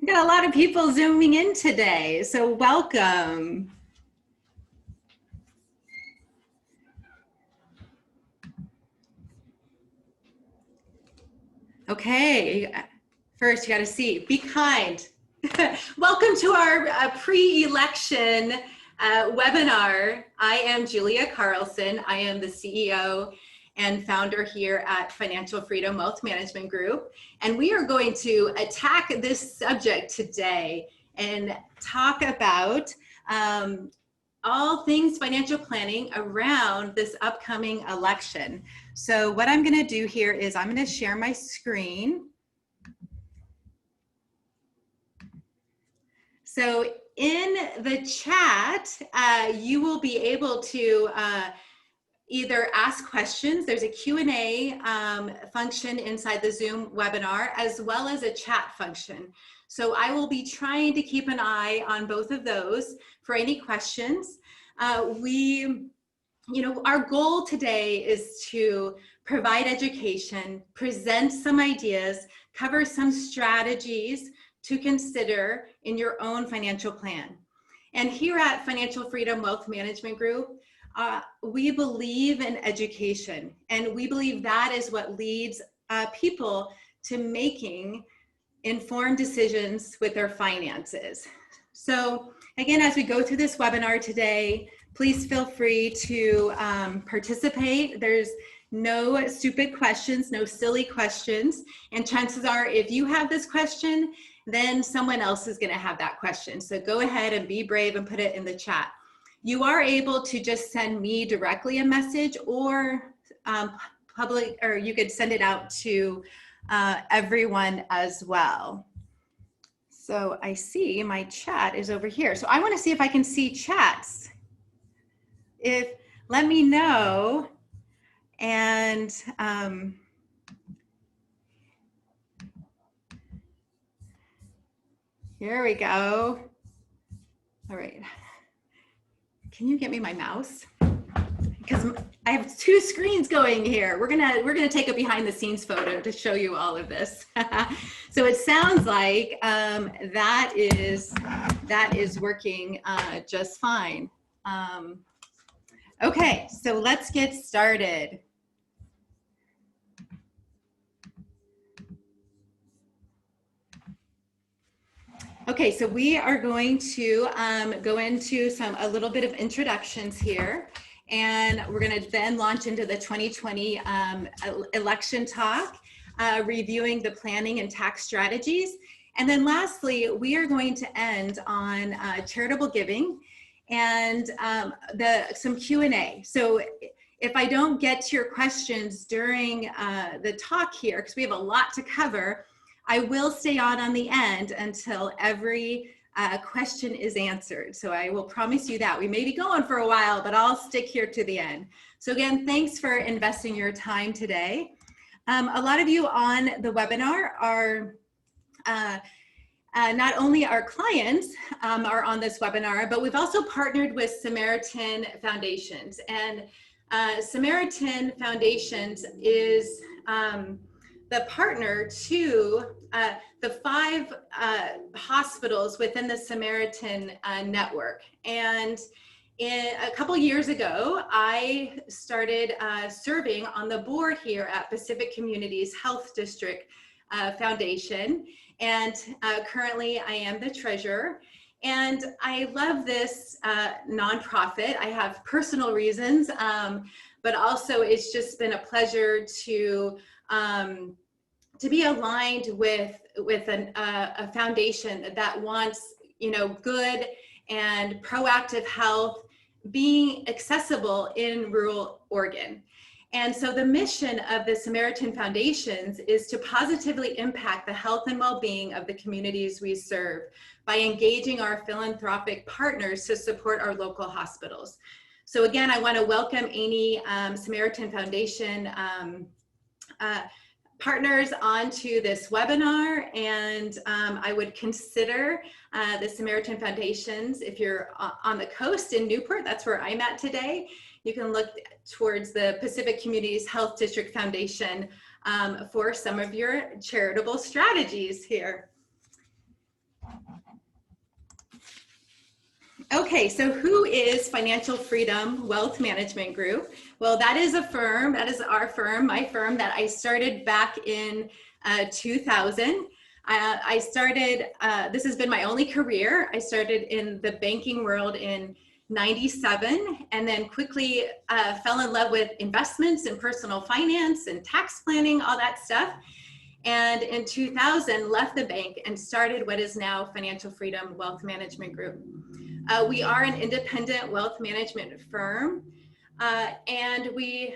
We got a lot of people zooming in today, so welcome. Okay, first you got to see, be kind. Welcome to our pre-election webinar. I am Julia Carlson. I am the CEO and founder here at Financial Freedom Wealth Management Group. And we are going to attack this subject today and talk about all things financial planning around this upcoming election. So what I'm going to do here is I'm going to share my screen. So in the chat, you will be able to either ask questions. There's a Q&A function inside the Zoom webinar, as well as a chat function. So I will be trying to keep an eye on both of those for any questions. Our goal today is to provide education, present some ideas, cover some strategies to consider in your own financial plan. And here at Financial Freedom Wealth Management Group, we believe in education, and we believe that is what leads people to making informed decisions with their finances. So again, as we go through this webinar today, please feel free to participate. There's no stupid questions, no silly questions, and chances are if you have this question, then someone else is going to have that question. So go ahead and be brave and put it in the chat. You are able to just send me directly a message, or you could send it out to everyone as well. So I see my chat is over here. So I want to see if I can see chats. Let me know. And here we go. All right. Can you get me my mouse? Because I have two screens going here. We're gonna take a behind the scenes photo to show you all of this. So it sounds like that is working just fine. Okay, so let's get started. Okay, so we are going to go into a little bit of introductions here, and we're going to then launch into the 2020 election talk, reviewing the planning and tax strategies. And then lastly, we are going to end on charitable giving and some Q&A. So if I don't get to your questions during the talk here, because we have a lot to cover, I will stay on the end until every question is answered. So I will promise you that. We may be going for a while, but I'll stick here to the end. So again, thanks for investing your time today. A lot of you on the webinar are not only our clients are on this webinar, but we've also partnered with Samaritan Foundations. And Samaritan Foundations is the partner to the 5 hospitals within the Samaritan network. And a couple years ago, I started serving on the board here at Pacific Communities Health District Foundation. And currently I am the treasurer. And I love this nonprofit. I have personal reasons, but also it's just been a pleasure to be aligned with a foundation that wants, good and proactive health being accessible in rural Oregon. And so the mission of the Samaritan Foundations is to positively impact the health and well-being of the communities we serve by engaging our philanthropic partners to support our local hospitals. So again, I want to welcome any Samaritan Foundation partners onto this webinar, and I would consider the Samaritan Foundations, if you're on the coast in Newport, that's where I'm at today, you can look towards the Pacific Communities Health District Foundation for some of your charitable strategies here. Okay, so who is Financial Freedom Wealth Management Group? Well, that is a firm, that is our firm, my firm that I started back in 2000. I started, this has been my only career. I started in the banking world in 97 and then quickly fell in love with investments and personal finance and tax planning, all that stuff. And in 2000, left the bank and started what is now Financial Freedom Wealth Management Group. We are an independent wealth management firm, and we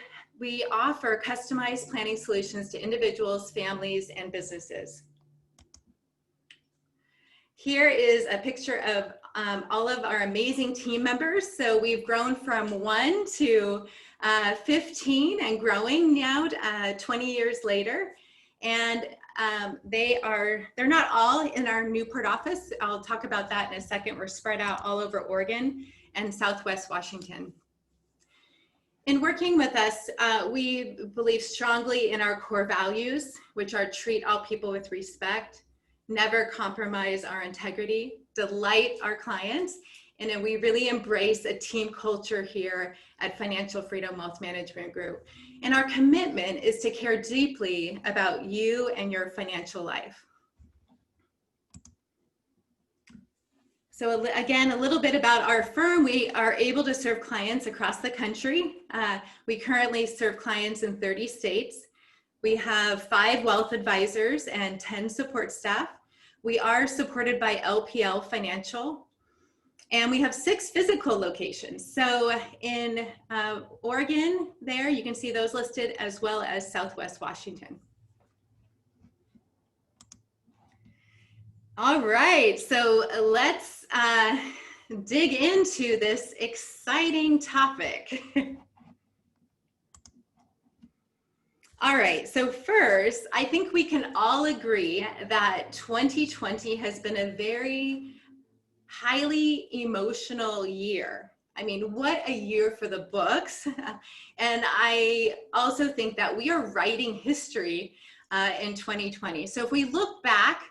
offer customized planning solutions to individuals, families, and businesses. Here is a picture of all of our amazing team members. So we've grown from 1 to 15 and growing now 20 years later. And they're not all in our Newport office. I'll talk about that in a second. We're spread out all over Oregon and Southwest Washington. In working with us, we believe strongly in our core values, which are treat all people with respect, never compromise our integrity, delight our clients, and then we really embrace a team culture here at Financial Freedom Wealth Management Group. And our commitment is to care deeply about you and your financial life. So again, a little bit about our firm. We are able to serve clients across the country. We currently serve clients in 30 states. We have 5 wealth advisors and 10 support staff. We are supported by LPL Financial, and we have 6 physical locations. So in Oregon there, you can see those listed, as well as Southwest Washington. All right, so let's dig into this exciting topic. All right, so first, I think we can all agree that 2020 has been a very highly emotional year. I mean, what a year for the books. And I also think that we are writing history in 2020. So if we look back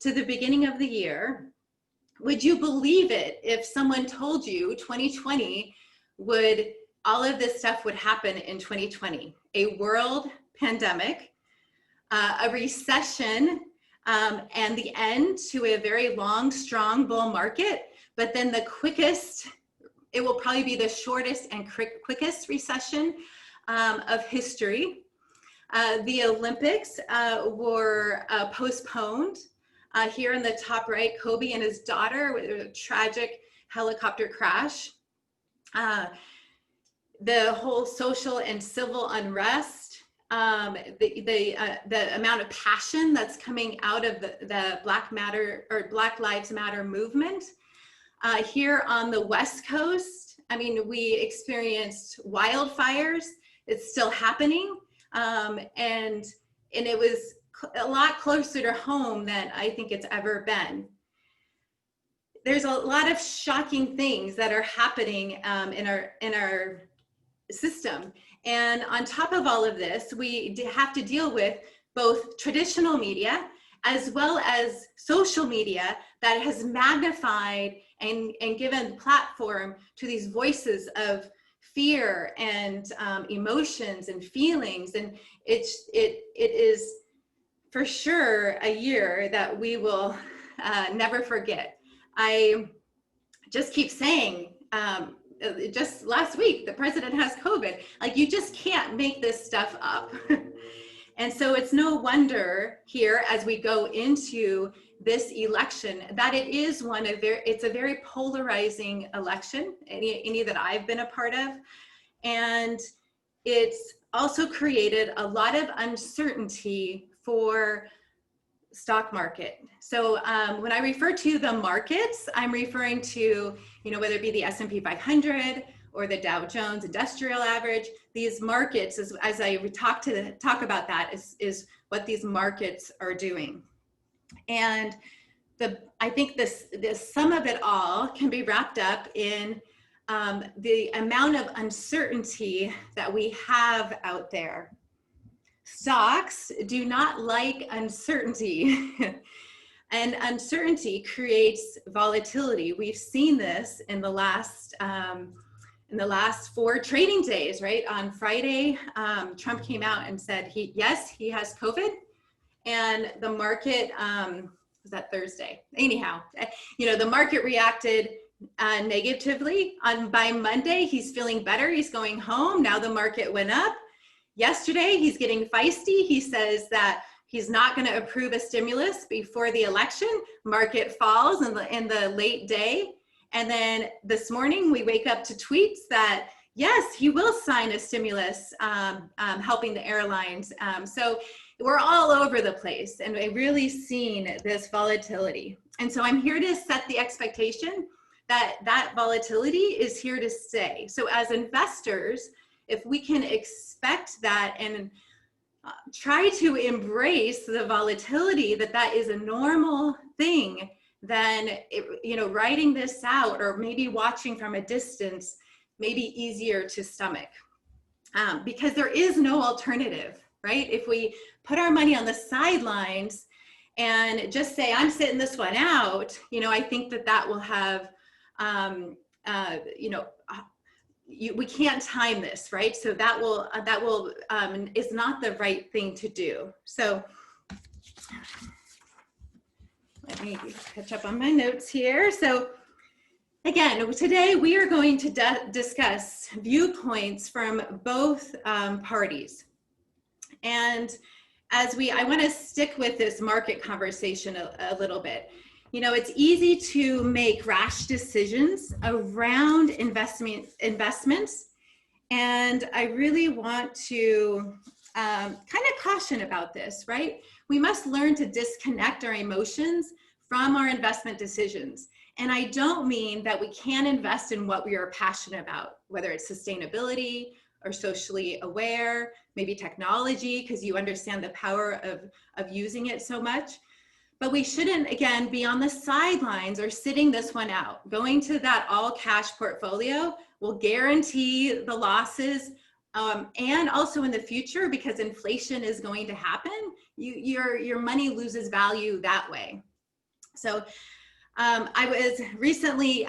to the beginning of the year, would you believe it if someone told you 2020 all of this stuff would happen in 2020? A world pandemic, a recession, and the end to a very long, strong bull market, but then the quickest, it will probably be the shortest and quickest recession of history. The Olympics were postponed. Here in the top right, Kobe and his daughter with a tragic helicopter crash. The whole social and civil unrest, the amount of passion that's coming out of the Black Lives Matter movement. Here on the West Coast, I mean, we experienced wildfires. It's still happening, and it was a lot closer to home than I think it's ever been. There's a lot of shocking things that are happening in our system. And on top of all of this, we have to deal with both traditional media as well as social media that has magnified and given platform to these voices of fear and emotions and feelings. And it is for sure a year that we will never forget. I just keep saying, just last week, the president has COVID. Like, you just can't make this stuff up. And so it's no wonder here as we go into this election that it is it's a very polarizing election, any that I've been a part of. And it's also created a lot of uncertainty for stock market. So when I refer to the markets, I'm referring to, whether it be the S&P 500 or the Dow Jones Industrial Average. These markets, as I talk about that, is what these markets are doing. And I think the sum of it all can be wrapped up in the amount of uncertainty that we have out there. Stocks do not like uncertainty. And uncertainty creates volatility. We've seen this in the last 4 trading days, right? On Friday, Trump came out and said he has COVID, and the market, was that Thursday? Anyhow, the market reacted negatively. By Monday, he's feeling better. He's going home. Now the market went up. Yesterday, he's getting feisty. He says that he's not going to approve a stimulus before the election. Market falls in the late day. And then this morning, we wake up to tweets that, yes, he will sign a stimulus helping the airlines. So we're all over the place, and we've really seen this volatility. And so I'm here to set the expectation that volatility is here to stay. So as investors, if we can expect that and try to embrace the volatility, that is a normal thing, then writing this out or maybe watching from a distance may be easier to stomach, because there is no alternative, right? If we put our money on the sidelines and just say, I'm sitting this one out, I think that will have, we can't time this, right? So that will is not the right thing to do. So let me catch up on my notes here. So again, today we are going to discuss viewpoints from both parties. And I want to stick with this market conversation a little bit. It's easy to make rash decisions around investments. And I really want to kind of caution about this, right? We must learn to disconnect our emotions from our investment decisions. And I don't mean that we can't invest in what we are passionate about, whether it's sustainability or socially aware, maybe technology, because you understand the power of using it so much. But we shouldn't, again, be on the sidelines or sitting this one out. Going to that all cash portfolio will guarantee the losses, and also in the future, because inflation is going to happen, your money loses value that way. So I was recently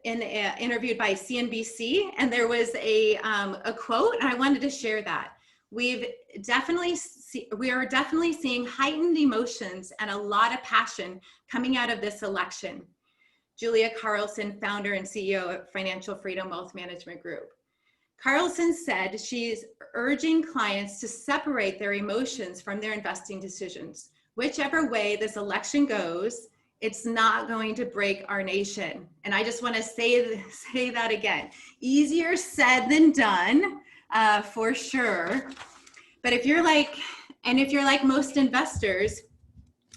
interviewed by CNBC, and there was a quote, and I wanted to share that. We are definitely seeing heightened emotions and a lot of passion coming out of this election. Julia Carlson, founder and CEO of Financial Freedom Wealth Management Group. Carlson said she's urging clients to separate their emotions from their investing decisions. Whichever way this election goes, it's not going to break our nation. And I just want to say that again. Easier said than done, for sure. But if you're like most investors,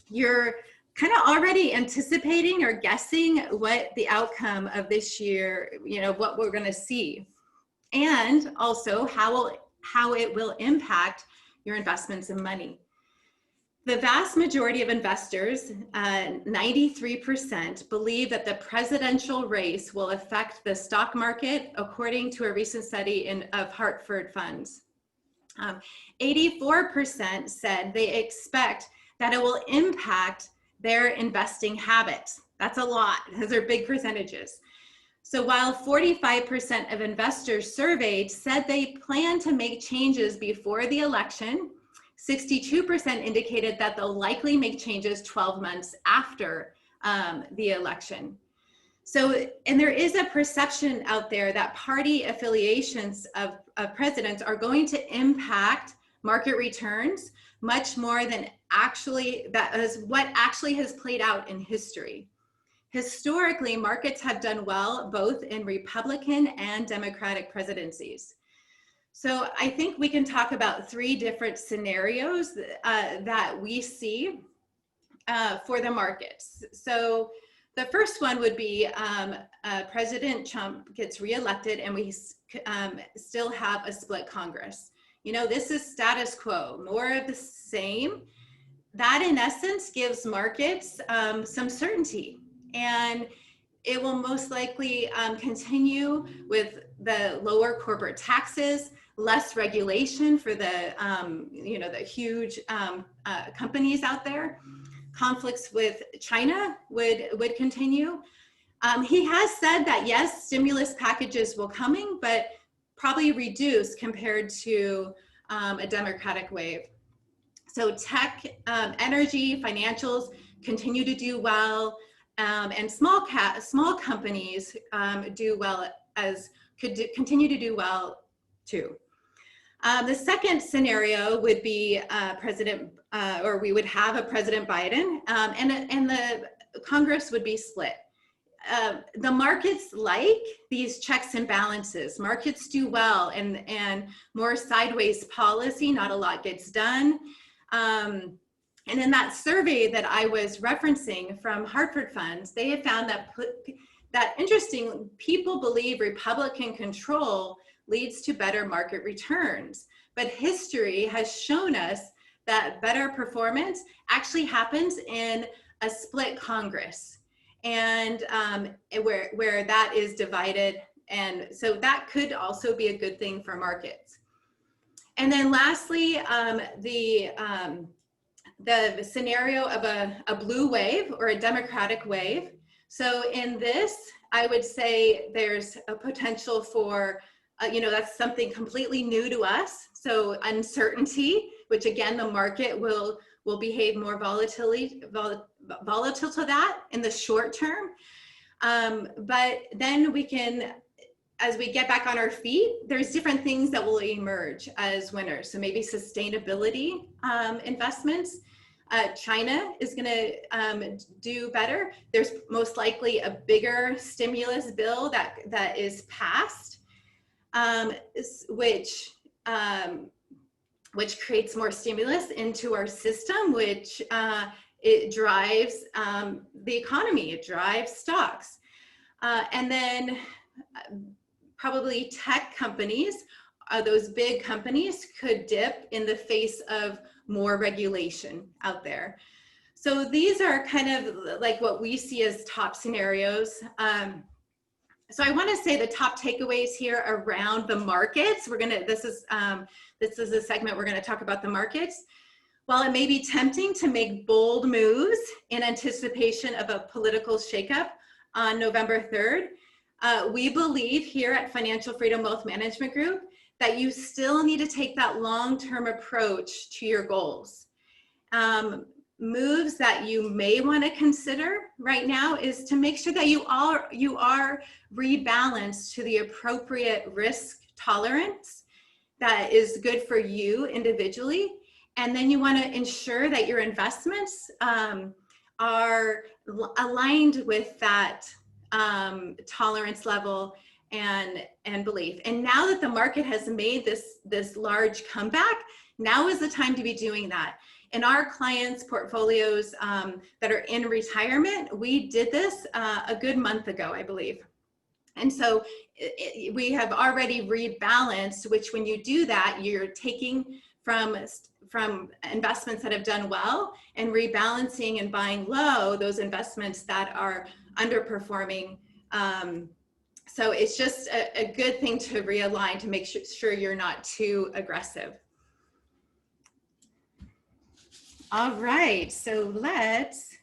you're kind of already anticipating or guessing what the outcome of this year, what we're going to see, and also how it will impact your investments and money. The vast majority of investors, 93%, believe that the presidential race will affect the stock market, according to a recent study of Hartford Funds. 84% said they expect that it will impact their investing habits. That's a lot. Those are big percentages. So while 45% of investors surveyed said they plan to make changes before the election, 62% indicated that they'll likely make changes 12 months after the election. So, and there is a perception out there that party affiliations of presidents are going to impact market returns much more than what actually has played out in history. Historically, markets have done well both in Republican and Democratic presidencies. So I think we can talk about 3 different scenarios that we see for the markets. So the first one would be President Trump gets reelected and we still have a split Congress. This is status quo, more of the same. That in essence gives markets some certainty, and it will most likely continue with the lower corporate taxes, less regulation for the the huge companies out there. conflicts with China would continue. He has said that yes, stimulus packages will coming, but probably reduced compared to a Democratic wave. So tech, energy, financials continue to do well, and small companies do well continue to do well too. The second scenario would be or we would have a President Biden, and the Congress would be split. The markets like these checks and balances. Markets do well, and more sideways policy, not a lot gets done. And in that survey that I was referencing from Hartford Funds, they have found that interesting, people believe Republican control leads to better market returns. But history has shown us that better performance actually happens in a split Congress, and where that is divided. And so that could also be a good thing for markets. And then lastly, the scenario of a blue wave or a Democratic wave. So in this, I would say there's a potential for, that's something completely new to us. So uncertainty, which again, the market will behave more volatile to that in the short term. But then we can, as we get back on our feet, there's different things that will emerge as winners. So maybe sustainability investments. China is going to do better. There's most likely a bigger stimulus bill that is passed, which creates more stimulus into our system, which it drives the economy, it drives stocks. And then probably tech companies, those big companies could dip in the face of more regulation out there. So these are kind of like what we see as top scenarios. So I want to say the top takeaways here around the markets. This is a segment we're going to talk about the markets. While it may be tempting to make bold moves in anticipation of a political shakeup on November 3rd, we believe here at Financial Freedom Wealth Management Group that you still need to take that long-term approach to your goals. Moves that you may want to consider right now is to make sure that you are rebalanced to the appropriate risk tolerance that is good for you individually. And then you want to ensure that your investments are aligned with that tolerance level and belief. And now that the market has made this large comeback, now is the time to be doing that. In our clients' portfolios that are in retirement, we did this a good month ago, I believe. And so we have already rebalanced, which when you do that, you're taking from investments that have done well and rebalancing and buying low those investments that are underperforming. So it's just a good thing to realign to make sure you're not too aggressive. All right, so let's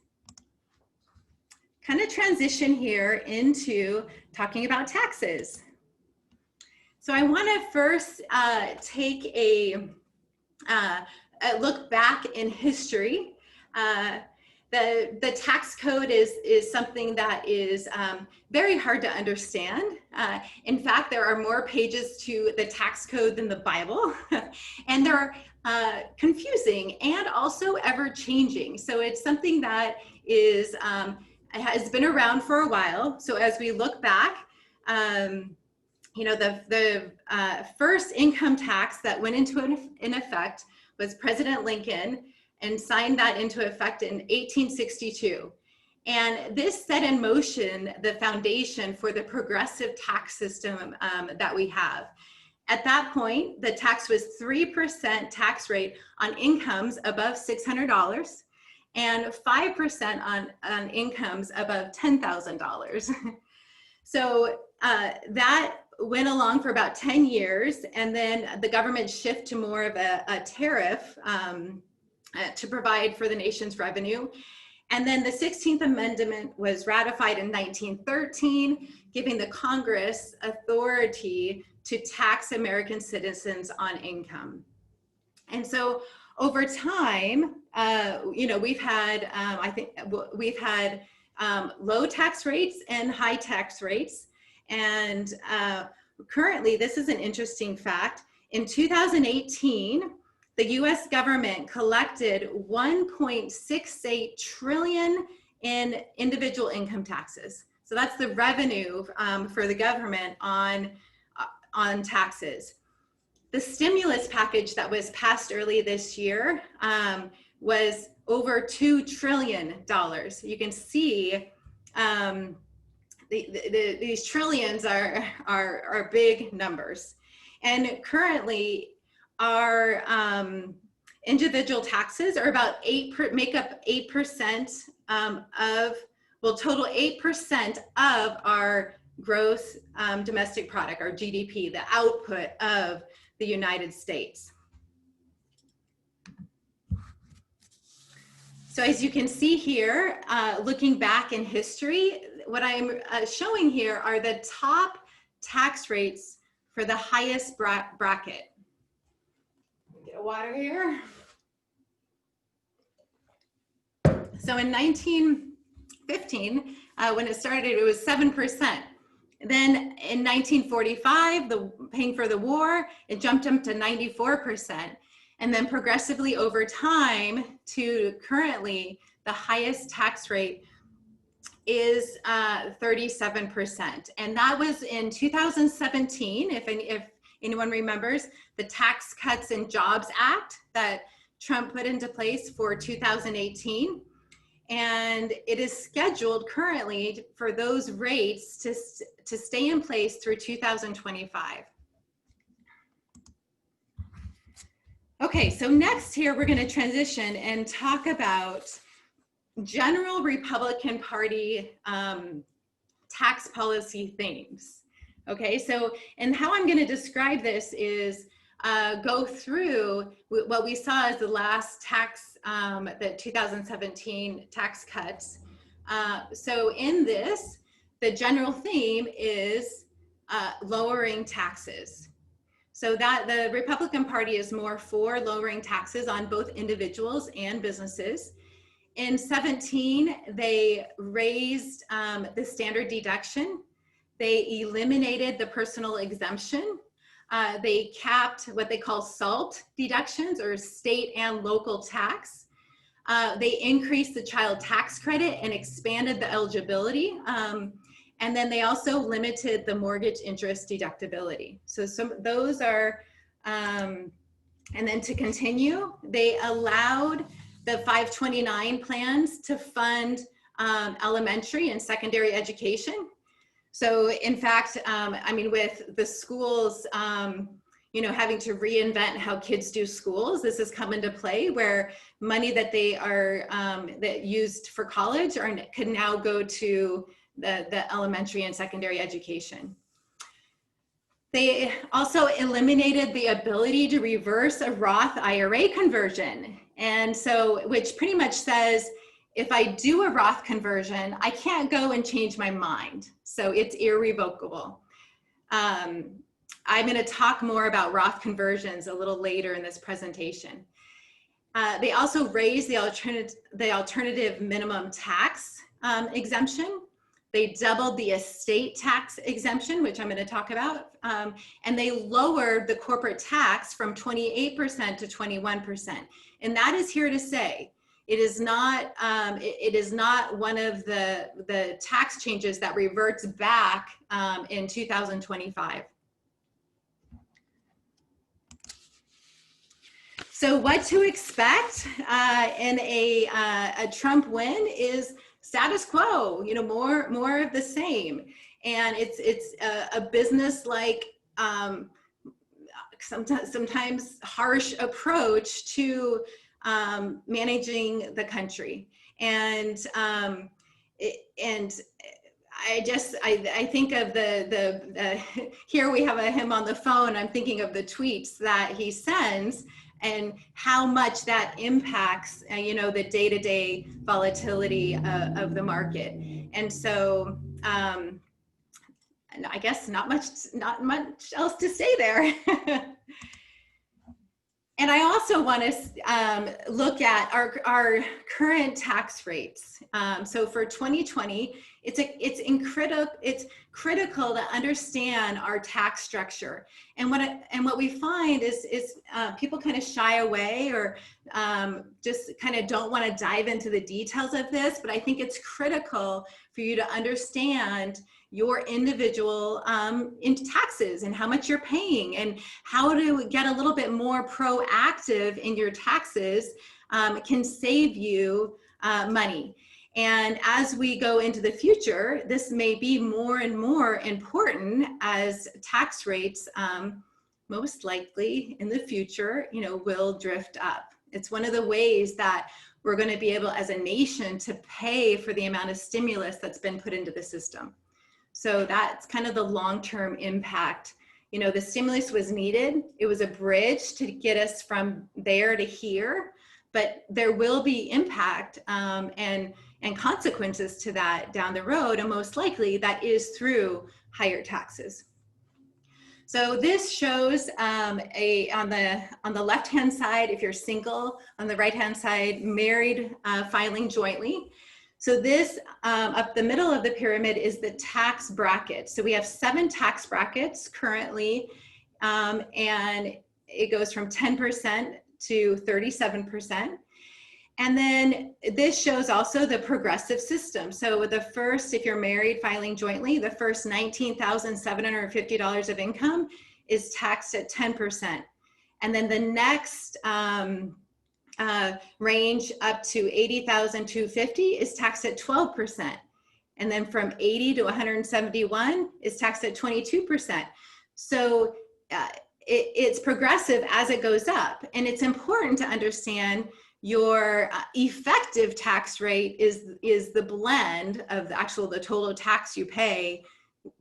kind of transition here into talking about taxes. So I want to first take a look back in history. The tax code is something that is very hard to understand. In fact, there are more pages to the tax code than the Bible, and they're confusing and also ever changing. So it's something that is has been around for a while. So as we look back, the first income tax that went into in effect was President Lincoln, and signed that into effect in 1862. And this set in motion the foundation for the progressive tax system that we have. At that point, the tax was 3% tax rate on incomes above $600 and 5% on incomes above $10,000. So that went along for about 10 years, and then the government shifted to more of a tariff to provide for the nation's revenue. And then the 16th Amendment was ratified in 1913, giving the Congress authority to tax American citizens on income. And so over time, we've had, we've had low tax rates and high tax rates. And currently, this is an interesting fact. In 2018, the US government collected 1.68 trillion in individual income taxes. So that's the revenue for the government on taxes. The stimulus package that was passed early this year was over $2 trillion. You can see these trillions are big numbers. And currently, our individual taxes are about make up 8% total 8% of our gross domestic product, our GDP, the output of the United States. So as you can see here, looking back in history, what I'm showing here are the top tax rates for the highest bracket. Get a water here. So in 1915, when it started, it was 7%. Then in 1945, paying for the war, it jumped up to 94%. And then progressively over time to currently, the highest tax rate is 37%. And that was in 2017, if anyone remembers, the Tax Cuts and Jobs Act that Trump put into place for 2018. And it is scheduled currently for those rates to stay in place through 2025. Okay, so next here, we're going to transition and talk about general Republican Party tax policy themes. Okay, so, and how I'm going to describe this is go through what we saw as the last tax, the 2017 tax cuts. So in this, the general theme is lowering taxes. So that the Republican Party is more for lowering taxes on both individuals and businesses. In 17, they raised the standard deduction. They eliminated the personal exemption. They capped what they call SALT deductions, or state and local tax. They increased the child tax credit and expanded the eligibility. And then they also limited the mortgage interest deductibility. So those are, and then to continue, they allowed the 529 plans to fund elementary and secondary education. So in fact, I mean, with the schools, having to reinvent how kids do schools, this has come into play where money that they are, that used for college could now go to the elementary and secondary education. They also eliminated the ability to reverse a Roth IRA conversion. And so, which pretty much says, if I do a Roth conversion, I can't go and change my mind. So it's irrevocable. I'm going to talk more about Roth conversions a little later in this presentation. They also raised the alternative minimum tax exemption. They doubled the estate tax exemption, which I'm going to talk about, and they lowered the corporate tax from 28% to 21%. And that is here to say, it is not one of the tax changes that reverts back in 2025. So what to expect in a Trump win is status quo, more of the same. And it's a business-like, sometimes harsh approach to managing the country. And I think of the here we have him on the phone. I'm thinking of the tweets that he sends and how much that impacts, you know, the day-to-day volatility of the market. And so, and I guess not much else to say there. And I also want to look at our current tax rates. So for 2020, it's critical to understand our tax structure. And what we find is people kind of shy away or just kind of don't want to dive into the details of this. But I think it's critical for you to understand your individual in taxes and how much you're paying and how to get a little bit more proactive in your taxes can save you money. And as we go into the future, this may be more and more important as tax rates most likely in the future, you know, will drift up. It's one of the ways that we're going to be able as a nation to pay for the amount of stimulus that's been put into the system. So that's kind of the long-term impact. You know, the stimulus was needed. It was a bridge to get us from there to here, but there will be impact and consequences to that down the road, and most likely that is through higher taxes. So this shows on the left-hand side, if you're single, on the right-hand side, married filing jointly. So this, up the middle of the pyramid is the tax bracket. So we have 7 tax brackets currently, and it goes from 10% to 37%. And then this shows also the progressive system. So with the first, if you're married filing jointly, the first $19,750 of income is taxed at 10%. And then the next range up to $80,250 is taxed at 12%. And then from 80 to 171 is taxed at 22%. So it's progressive as it goes up. And it's important to understand your effective tax rate is the blend of the total tax you pay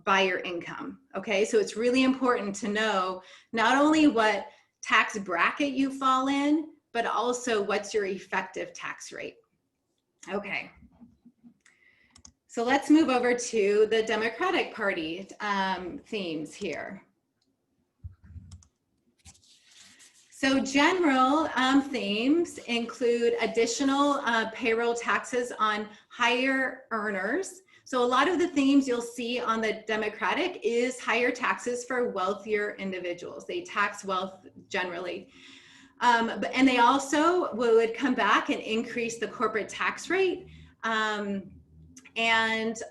by your income. Okay, so it's really important to know not only what tax bracket you fall in, but also what's your effective tax rate. Okay, so let's move over to the Democratic Party themes here. So general themes include additional payroll taxes on higher earners. So a lot of the themes you'll see on the Democratic is higher taxes for wealthier individuals. They tax wealth generally. And they also would come back and increase the corporate tax rate and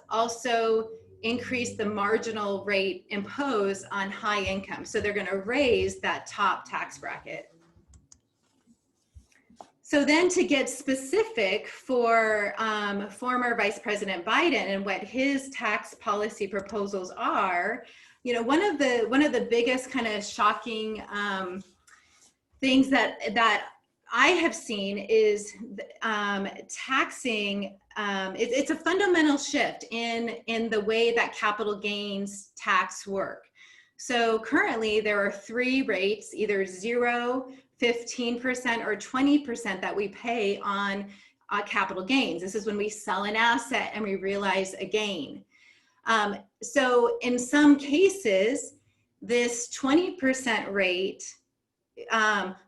also increase the marginal rate imposed on high income. So they're going to raise that top tax bracket. So then to get specific for former Vice President Biden and what his tax policy proposals are, you know, one of the biggest kind of shocking things that I have seen is taxing. It's a fundamental shift in the way that capital gains tax work. So currently there are 3 rates, either 0, 15%, or 20% that we pay on capital gains. This is when we sell an asset and we realize a gain. So in some cases, this 20% rate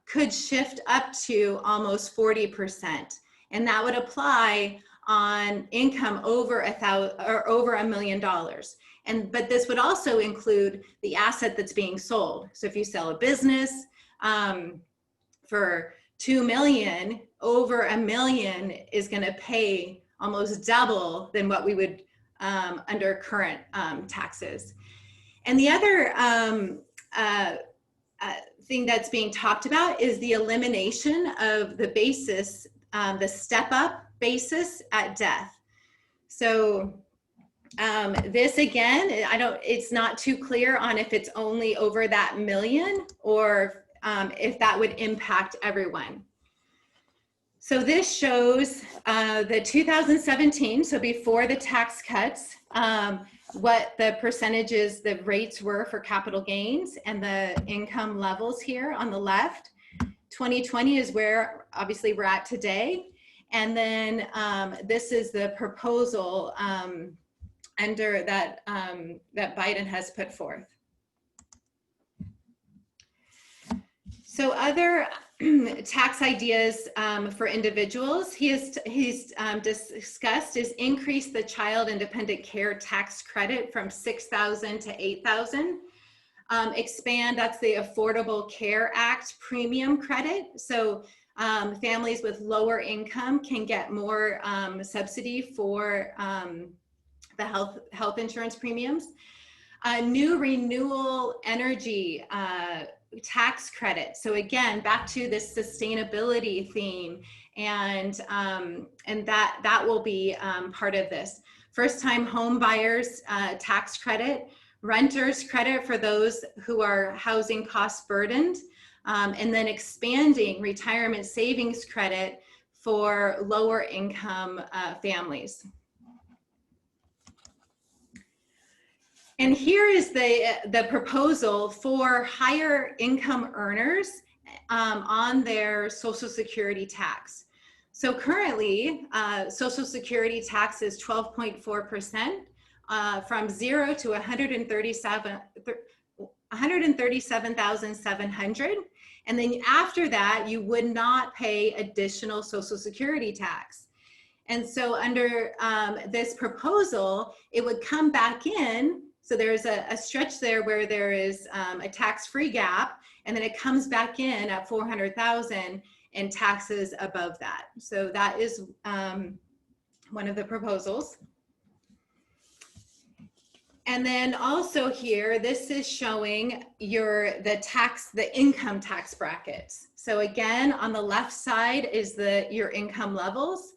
could shift up to almost 40%, and that would apply on income over $1 million. But this would also include the asset that's being sold. So if you sell a business for $2 million, over $1 million is going to pay almost double than what we would under current taxes. And the other thing that's being talked about is the elimination of the basis, the step-up basis at death. So this again, it's not too clear on if it's only over that $1 million or if that would impact everyone. So this shows the 2017, so before the tax cuts, what the percentages, the rates were for capital gains and the income levels here on the left. 2020 is where obviously we're at today. And then this is the proposal under that, that Biden has put forth. So other tax ideas for individuals he's discussed is increase the child independent care tax credit from $6,000 to $8,000. Expand, that's the Affordable Care Act premium credit. So families with lower income can get more subsidy for the health insurance premiums. New renewable energy tax credit. So again, back to this sustainability theme, and that will be part of this. First-time home buyers tax credit, renters credit for those who are housing cost burdened, and then expanding retirement savings credit for lower income families. And here is the proposal for higher income earners on their Social Security tax. So currently, Social Security tax is 12.4%, from 0 to 137,700. And then after that, you would not pay additional Social Security tax. And so under this proposal, it would come back in. So there's a stretch there where there is a tax-free gap, and then it comes back in at 400,000 and taxes above that. So that is one of the proposals. And then also here, this is showing the income tax brackets. So again, on the left side is your income levels,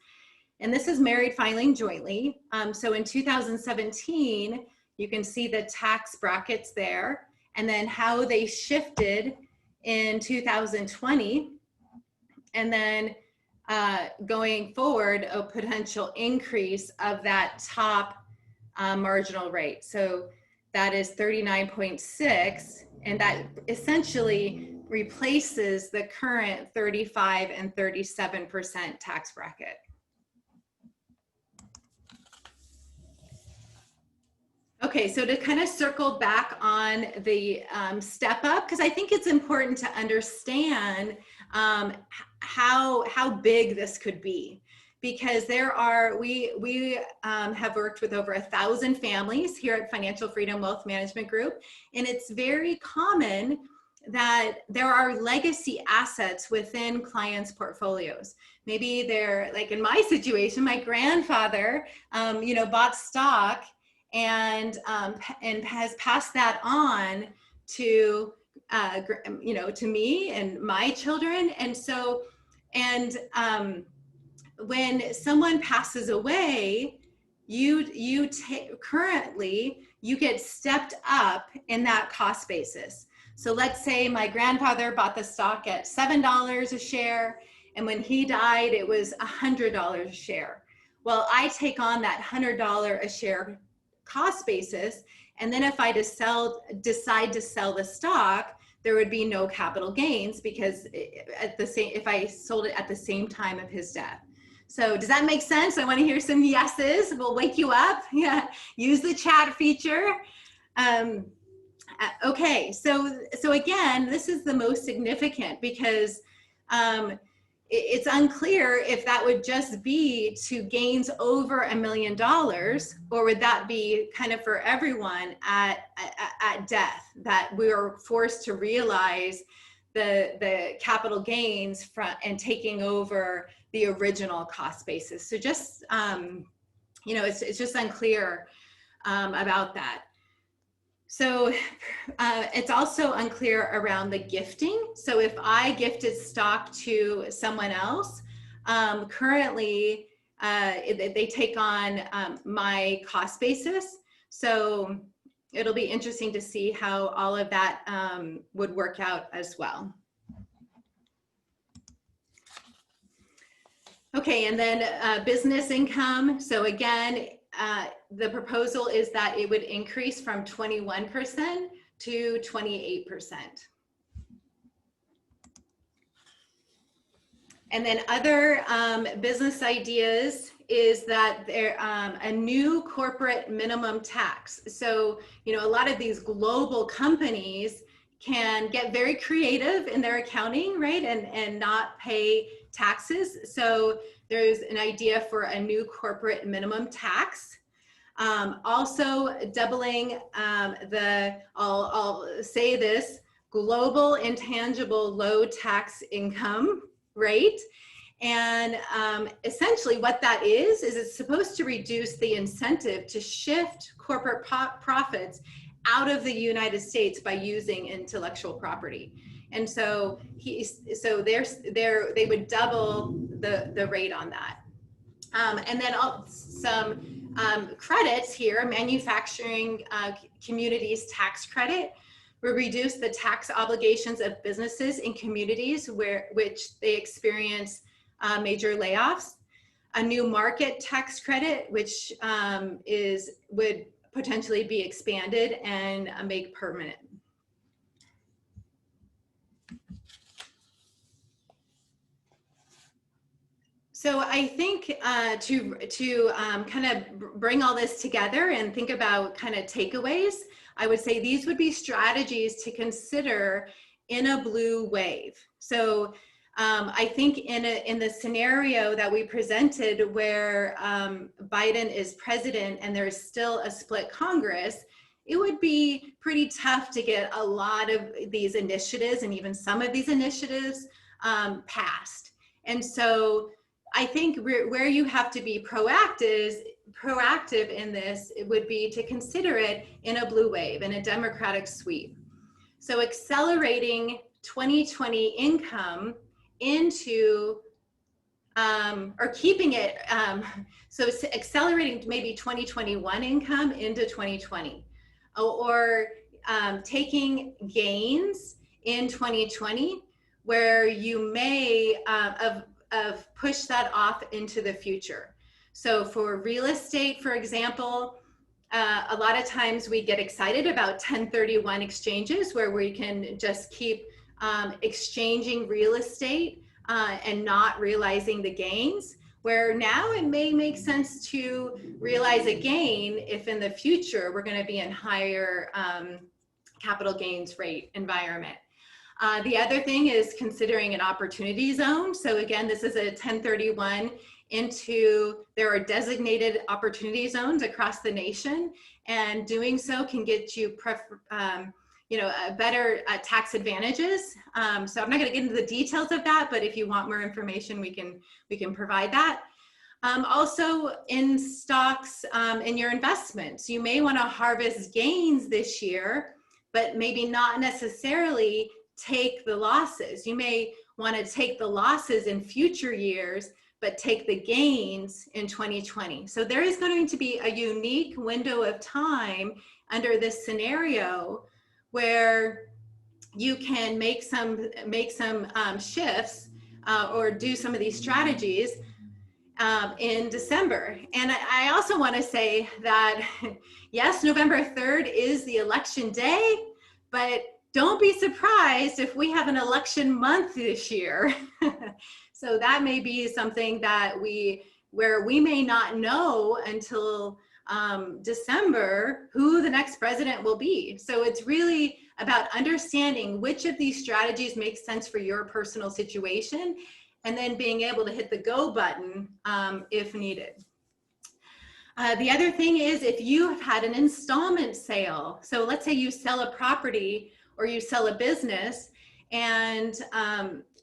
and this is married filing jointly. So in 2017, you can see the tax brackets there, and then how they shifted in 2020, and then going forward, a potential increase of that top marginal rate. So that is 39.6, and that essentially replaces the current 35 and 37% tax bracket. Okay, so to kind of circle back on the step up, because I think it's important to understand how big this could be, because we have worked with over 1,000 families here at Financial Freedom Wealth Management Group, and it's very common that there are legacy assets within clients' portfolios. Maybe they're, like in my situation, my grandfather, bought stock and has passed that on to to me and my children. And so, when someone passes away, currently you get stepped up in that cost basis. So let's say my grandfather bought the stock at $7 a share, and when he died, it was $100 a share. Well, I take on that $100 a share cost basis, and then if I decide to sell the stock, there would be no capital gains, because if I sold it at the same time of his death. So does that make sense? I want to hear some yeses. We'll wake you up. Yeah, use the chat feature. Okay, so again, this is the most significant, because it's unclear if that would just be to gains over $1 million, or would that be kind of for everyone at death, that we are forced to realize the capital gains and taking over the original cost basis. So just, it's just unclear about that. So it's also unclear around the gifting. So if I gifted stock to someone else, currently they take on my cost basis. So it'll be interesting to see how all of that would work out as well. Okay, and then business income. So again, the proposal is that it would increase from 21% to 28%. And then other business ideas is that there a new corporate minimum tax. So, you know, a lot of these global companies can get very creative in their accounting, right? And not pay taxes. So there's an idea for a new corporate minimum tax. Also doubling I'll say this, global intangible low tax income rate. And essentially what that is it's supposed to reduce the incentive to shift corporate profits out of the United States by using intellectual property. And so they would double the rate on that. And then some credits here, manufacturing communities tax credit will reduce the tax obligations of businesses in communities which they experience major layoffs. A new market tax credit, which would potentially be expanded and make permanent. So I think to kind of bring all this together and think about kind of takeaways, I would say these would be strategies to consider in a blue wave. So I think in the scenario that we presented where Biden is president and there's still a split Congress, it would be pretty tough to get a lot of these initiatives and even some of these initiatives passed. And so I think where you have to be proactive in this, it would be to consider it in a blue wave, in a Democratic sweep. So accelerating 2020 income into, or keeping it, so accelerating maybe 2021 income into 2020, or taking gains in 2020 where you may push that off into the future. So for real estate, for example, a lot of times we get excited about 1031 exchanges where we can just keep exchanging real estate and not realizing the gains, where now it may make sense to realize a gain if in the future we're going to be in higher capital gains rate environment. The other thing is considering an opportunity zone. So again, this is a 1031 there are designated opportunity zones across the nation, and doing so can get you better tax advantages. So I'm not going to get into the details of that, but if you want more information, we can provide that. Also in stocks, in your investments, you may want to harvest gains this year, but maybe not necessarily take the losses. You may want to take the losses in future years, but take the gains in 2020. So there is going to be a unique window of time under this scenario where you can make some shifts or do some of these strategies in December. And I also want to say that yes, November 3rd is the election day, but don't be surprised if we have an election month this year. So that may be something that where we may not know until December who the next president will be. So it's really about understanding which of these strategies make sense for your personal situation, and then being able to hit the go button if needed. The other thing is if you have had an installment sale, so let's say you sell a property or you sell a business, and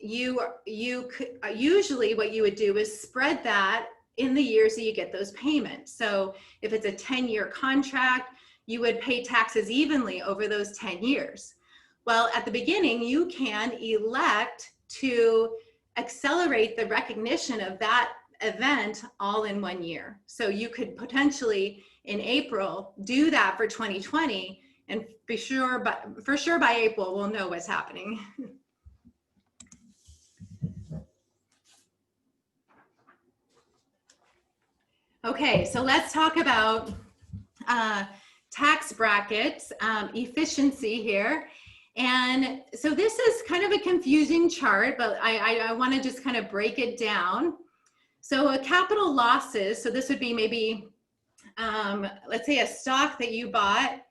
usually what you would do is spread that in the years that you get those payments. So if it's a 10-year contract, you would pay taxes evenly over those 10 years. Well, at the beginning, you can elect to accelerate the recognition of that event all in 1 year. So you could potentially in April do that for 2020, and for sure by April we'll know what's happening. Okay, so let's talk about tax brackets, efficiency here. And so this is kind of a confusing chart, but I want to just kind of break it down. So a capital losses, so this would be maybe, let's say a stock that you bought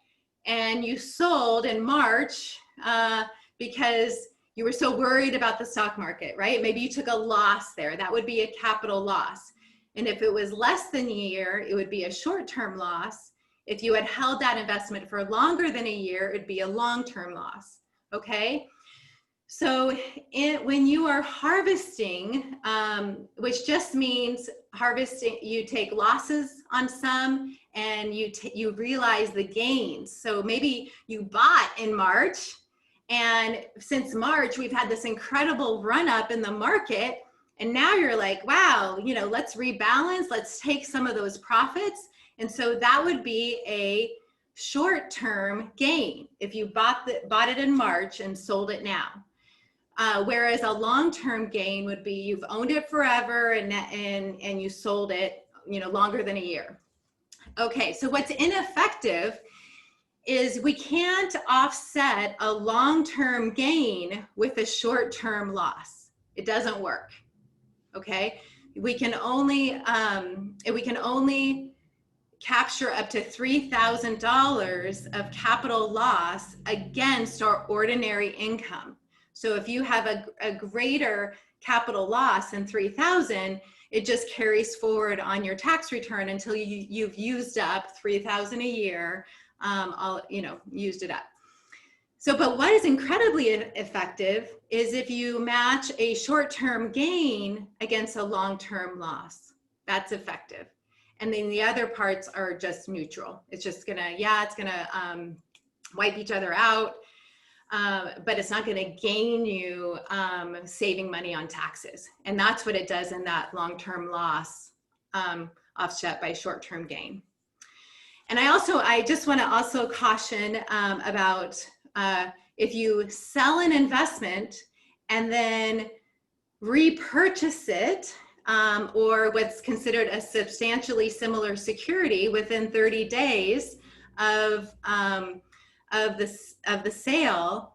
and you sold in March because you were so worried about the stock market, right? Maybe you took a loss there. That would be a capital loss. And if it was less than a year, it would be a short-term loss. If you had held that investment for longer than a year, it'd be a long-term loss, okay? So when you are harvesting, which just means harvesting, you take losses on some and you realize the gains. So maybe you bought in March, and since March, we've had this incredible run up in the market. And now you're like, wow, you know, let's rebalance, let's take some of those profits. And so that would be a short-term gain if you bought it in March and sold it now. Whereas a long-term gain would be you've owned it forever and you sold it, you know, longer than a year. Okay, so what's ineffective is we can't offset a long-term gain with a short-term loss. It doesn't work. Okay, we can only capture up to $3,000 of capital loss against our ordinary income. So if you have a greater capital loss than $3,000, it just carries forward on your tax return until you've used up $3,000 a year, used it up. So, but what is incredibly effective is if you match a short-term gain against a long-term loss. That's effective. And then the other parts are just neutral. It's just gonna, it's gonna wipe each other out, but it's not gonna gain you saving money on taxes. And that's what it does in that long-term loss offset by short-term gain. And I just wanna also caution about if you sell an investment and then repurchase it, or what's considered a substantially similar security within 30 days of the sale,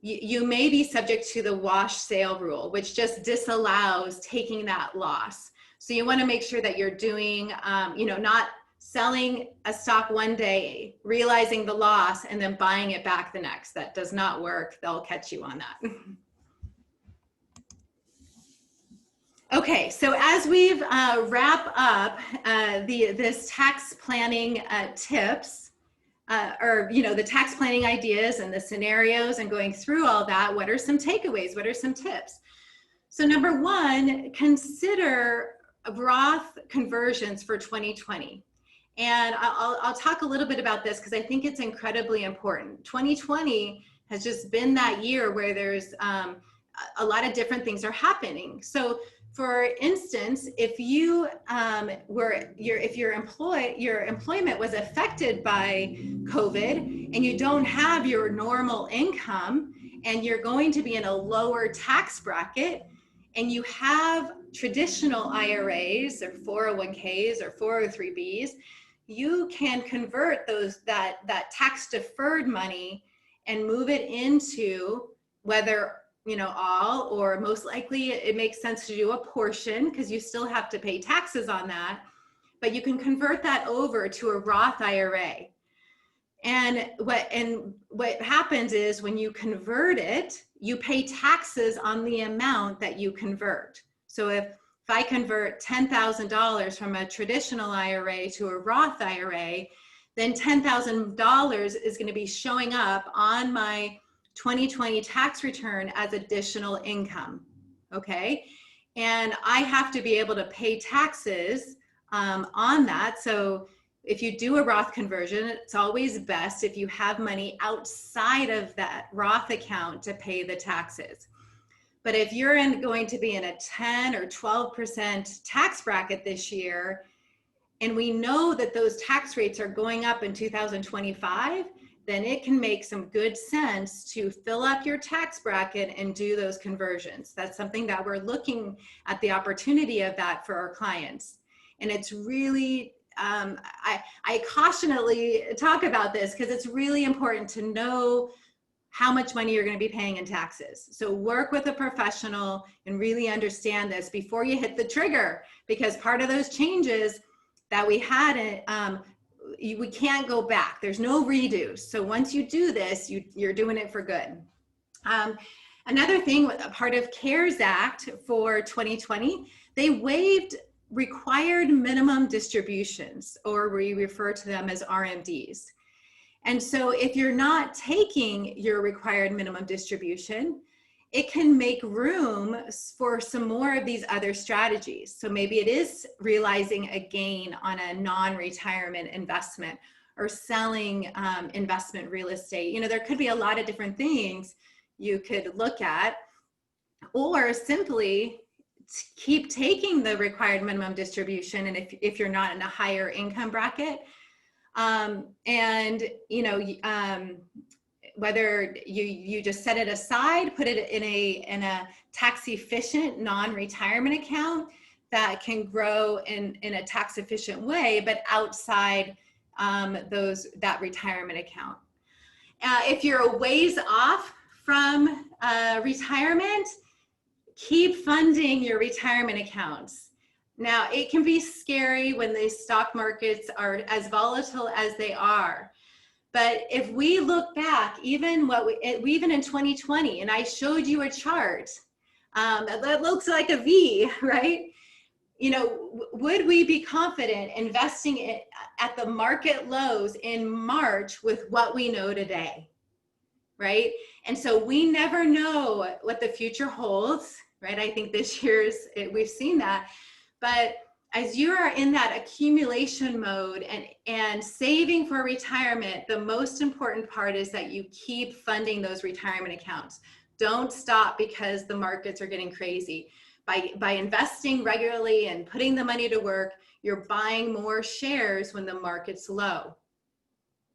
you may be subject to the wash sale rule, which just disallows taking that loss. So you want to make sure that you're doing, not selling a stock one day, realizing the loss, and then buying it back the next. That does not work. They'll catch you on that. Okay, so as we've wrap up this tax planning tips, the tax planning ideas and the scenarios and going through all that, what are some takeaways? What are some tips? So number one, consider Roth conversions for 2020. And I'll talk a little bit about this because I think it's incredibly important. 2020 has just been that year where there's a lot of different things are happening. So for instance, if your employment was affected by COVID and you don't have your normal income and you're going to be in a lower tax bracket and you have traditional IRAs or 401ks or 403bs, you can convert that tax deferred money and move it into whether all, or most likely it makes sense to do a portion because you still have to pay taxes on that, but you can convert that over to a Roth IRA. And what happens is when you convert it, you pay taxes on the amount that you convert. So if I convert $10,000 from a traditional IRA to a Roth IRA, then $10,000 is going to be showing up on my 2020 tax return as additional income, okay? And I have to be able to pay taxes on that. So if you do a Roth conversion, it's always best if you have money outside of that Roth account to pay the taxes. But if you're going to be in a 10 or 12% tax bracket this year, and we know that those tax rates are going up in 2025, then it can make some good sense to fill up your tax bracket and do those conversions. That's something that we're looking at the opportunity of that for our clients. And it's really, I cautionally talk about this because it's really important to know how much money you're going to be paying in taxes. So work with a professional and really understand this before you hit the trigger, because part of those changes that we had, we can't go back. There's no redos. So once you do this, you're doing it for good. Another thing, a part of CARES Act for 2020, they waived required minimum distributions, or we refer to them as RMDs. And so if you're not taking your required minimum distribution, it can make room for some more of these other strategies. So maybe it is realizing a gain on a non-retirement investment, or selling investment real estate. You know, there could be a lot of different things you could look at, or simply keep taking the required minimum distribution. And if you're not in a higher income bracket, and you know, whether you just set it aside, put it in a tax efficient non-retirement account that can grow in a tax efficient way, but outside that retirement account. If you're a ways off from retirement, keep funding your retirement accounts. Now, it can be scary when the stock markets are as volatile as they are. But if we look back, even in 2020, and I showed you a chart that looks like a V, right? You know, would we be confident investing at the market lows in March with what we know today, right? And so we never know what the future holds, right? I think this we've seen that. But as you are in that accumulation mode and saving for retirement, the most important part is that you keep funding those retirement accounts. Don't stop because the markets are getting crazy. By investing regularly and putting the money to work, you're buying more shares when the market's low.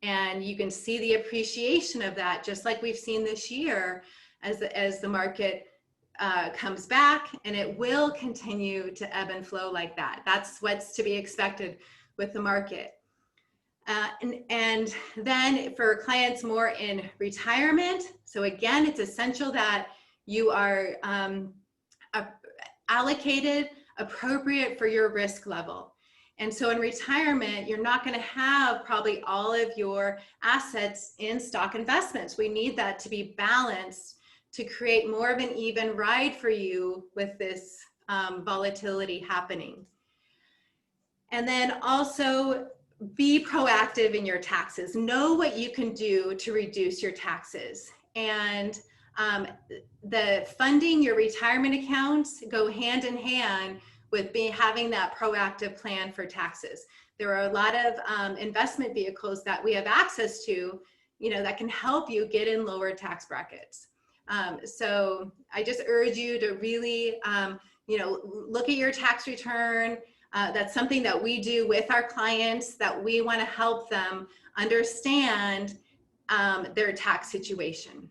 And you can see the appreciation of that, just like we've seen this year as the market comes back, and it will continue to ebb and flow like that. That's what's to be expected with the market. And then for clients more in retirement, so again, it's essential that you are allocated appropriate for your risk level. And so in retirement, you're not going to have probably all of your assets in stock investments. We need that to be balanced to create more of an even ride for you with this volatility happening. And then also be proactive in your taxes. Know what you can do to reduce your taxes. And the funding your retirement accounts go hand in hand with having that proactive plan for taxes. There are a lot of investment vehicles that we have access to, you know, that can help you get in lower tax brackets. So I just urge you to really, you know, look at your tax return. That's something that we do with our clients, that we want to help them understand their tax situation.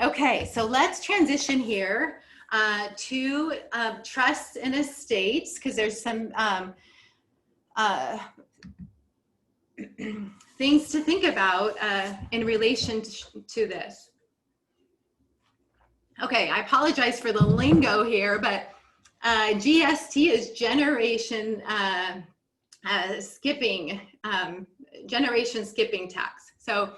Okay, so let's transition here to trusts and estates, because there's some things to think about in relation to this. Okay, I apologize for the lingo here, but GST is generation skipping tax. So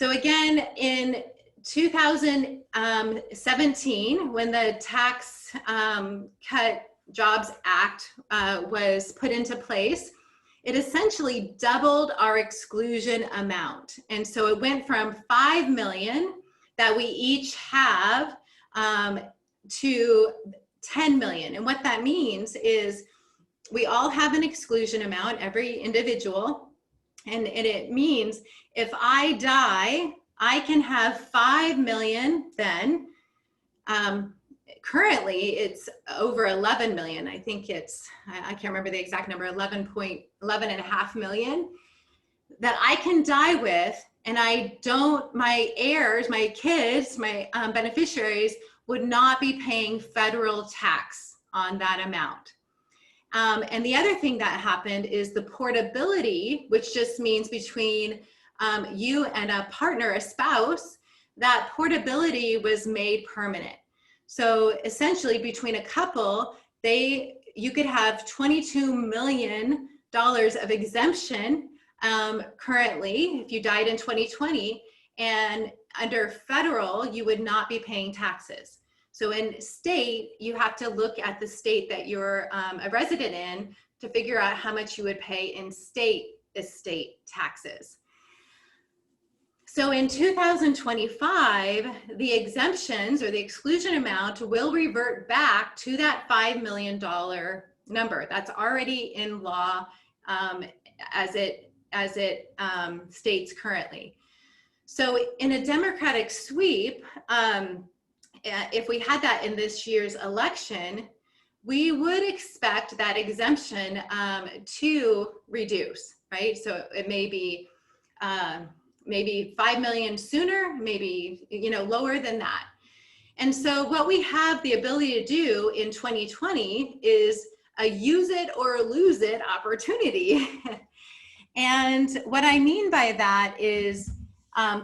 again, in 2017, when the Tax Cut Jobs Act was put into place, it essentially doubled our exclusion amount. And so it went from 5 million that we each have to 10 million. And what that means is we all have an exclusion amount, every individual. And it means if I die, I can have 5 million then. Currently it's over 11 million. I think it's, I can't remember the exact number, 11.5 million that I can die with. And my heirs, my kids, my beneficiaries would not be paying federal tax on that amount. And the other thing that happened is the portability, which just means between you and a partner, a spouse, that portability was made permanent. So essentially between a couple, you could have $22 million of exemption currently if you died in 2020, and under federal, you would not be paying taxes. So in state, you have to look at the state that you're a resident in to figure out how much you would pay in state estate taxes. So in 2025, the exemptions or the exclusion amount will revert back to that $5 million number. That's already in law as it states currently. So in a Democratic sweep, if we had that in this year's election, we would expect that exemption to reduce, right? So it may be maybe 5 million sooner, maybe lower than that. And so what we have the ability to do in 2020 is a use it or lose it opportunity. And what I mean by that is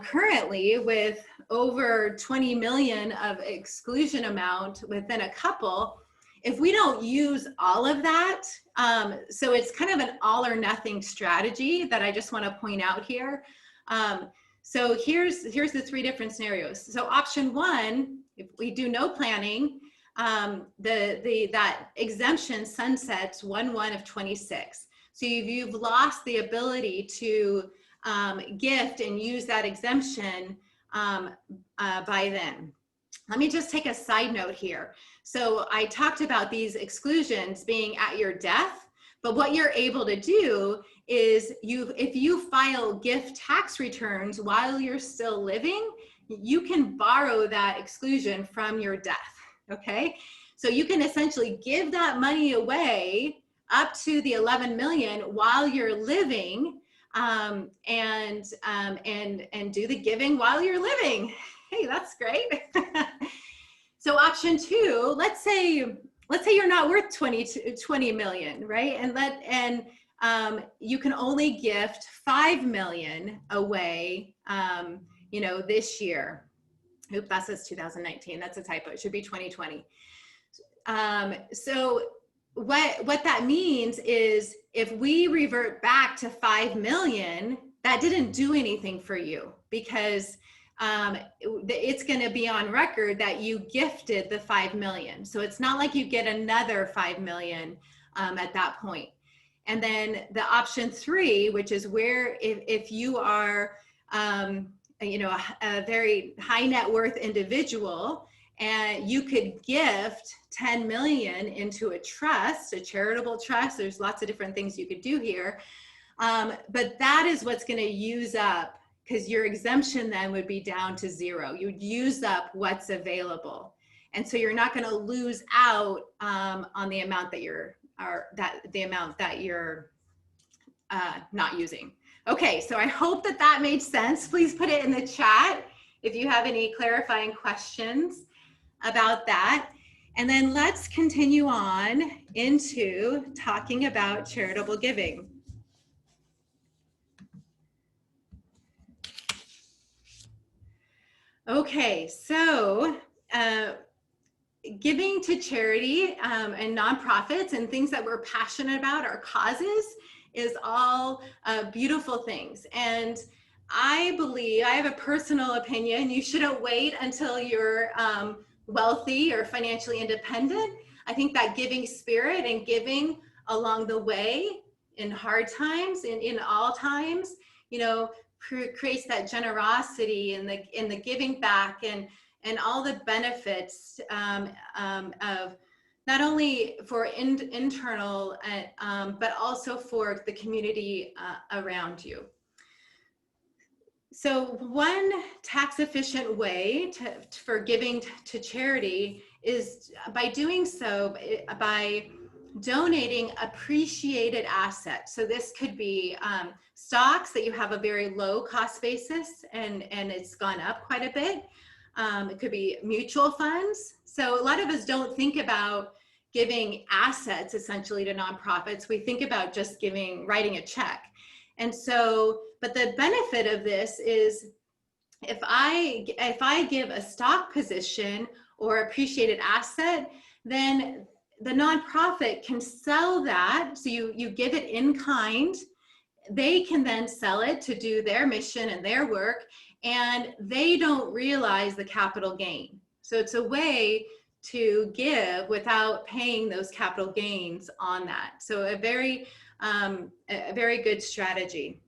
currently with over 20 million of exclusion amount within a couple, if we don't use all of that, so it's kind of an all or nothing strategy that I just want to point out here. So here's the three different scenarios. So option one, if we do no planning, that exemption sunsets 1/1 of 26. So you've lost the ability to gift and use that exemption by then. Let me just take a side note here. So I talked about these exclusions being at your death, but what you're able to do is if you file gift tax returns while you're still living, you can borrow that exclusion from your death, okay? So you can essentially give that money away up to the 11 million while you're living, and do the giving while you're living. Hey, that's great. So option two, let's say you're not worth 20 million, right? And you can only gift 5 million away, this year. Oop, that says 2019. That's a typo. It should be 2020. So what that means is if we revert back to 5 million, that didn't do anything for you because it's going to be on record that you gifted the 5 million. So it's not like you get another 5 million at that point. And then the option three, which is where if you are, a very high net worth individual, and you could gift 10 million into a trust, a charitable trust. There's lots of different things you could do here. But that is what's going to use up, because your exemption then would be down to zero. You'd use up what's available. And so you're not going to lose out on the amount that you're not using. Okay, so I hope that made sense. Please put it in the chat if you have any clarifying questions about that. And then let's continue on into talking about charitable giving. Okay, so giving to charity and nonprofits and things that we're passionate about, our causes, is all beautiful things. And I believe, I have a personal opinion, you shouldn't wait until you're wealthy or financially independent. I think that giving spirit and giving along the way in hard times, in all times, creates that generosity and the giving back and all the benefits of not only for internal, but also for the community around you. So one tax efficient way for giving to charity is by doing so by donating appreciated assets. So this could be stocks that you have a very low cost basis and it's gone up quite a bit. It could be mutual funds. So a lot of us don't think about giving assets essentially to nonprofits. We think about just writing a check. And so, but the benefit of this is if I give a stock position or appreciated asset, then the nonprofit can sell that. So you give it in kind. They can then sell it to do their mission and their work, and they don't realize the capital gain. So it's a way to give without paying those capital gains on that. So a very good strategy.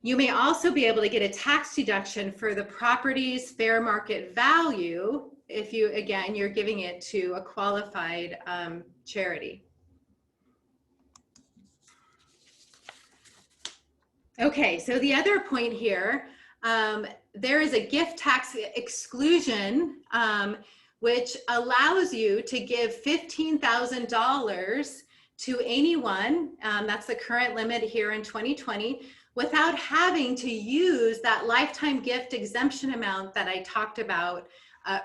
You may also be able to get a tax deduction for the property's fair market value if you, again, you're giving it to a qualified charity. Okay, so the other point here, there is a gift tax exclusion, which allows you to give $15,000 to anyone, that's the current limit here in 2020, without having to use that lifetime gift exemption amount that I talked about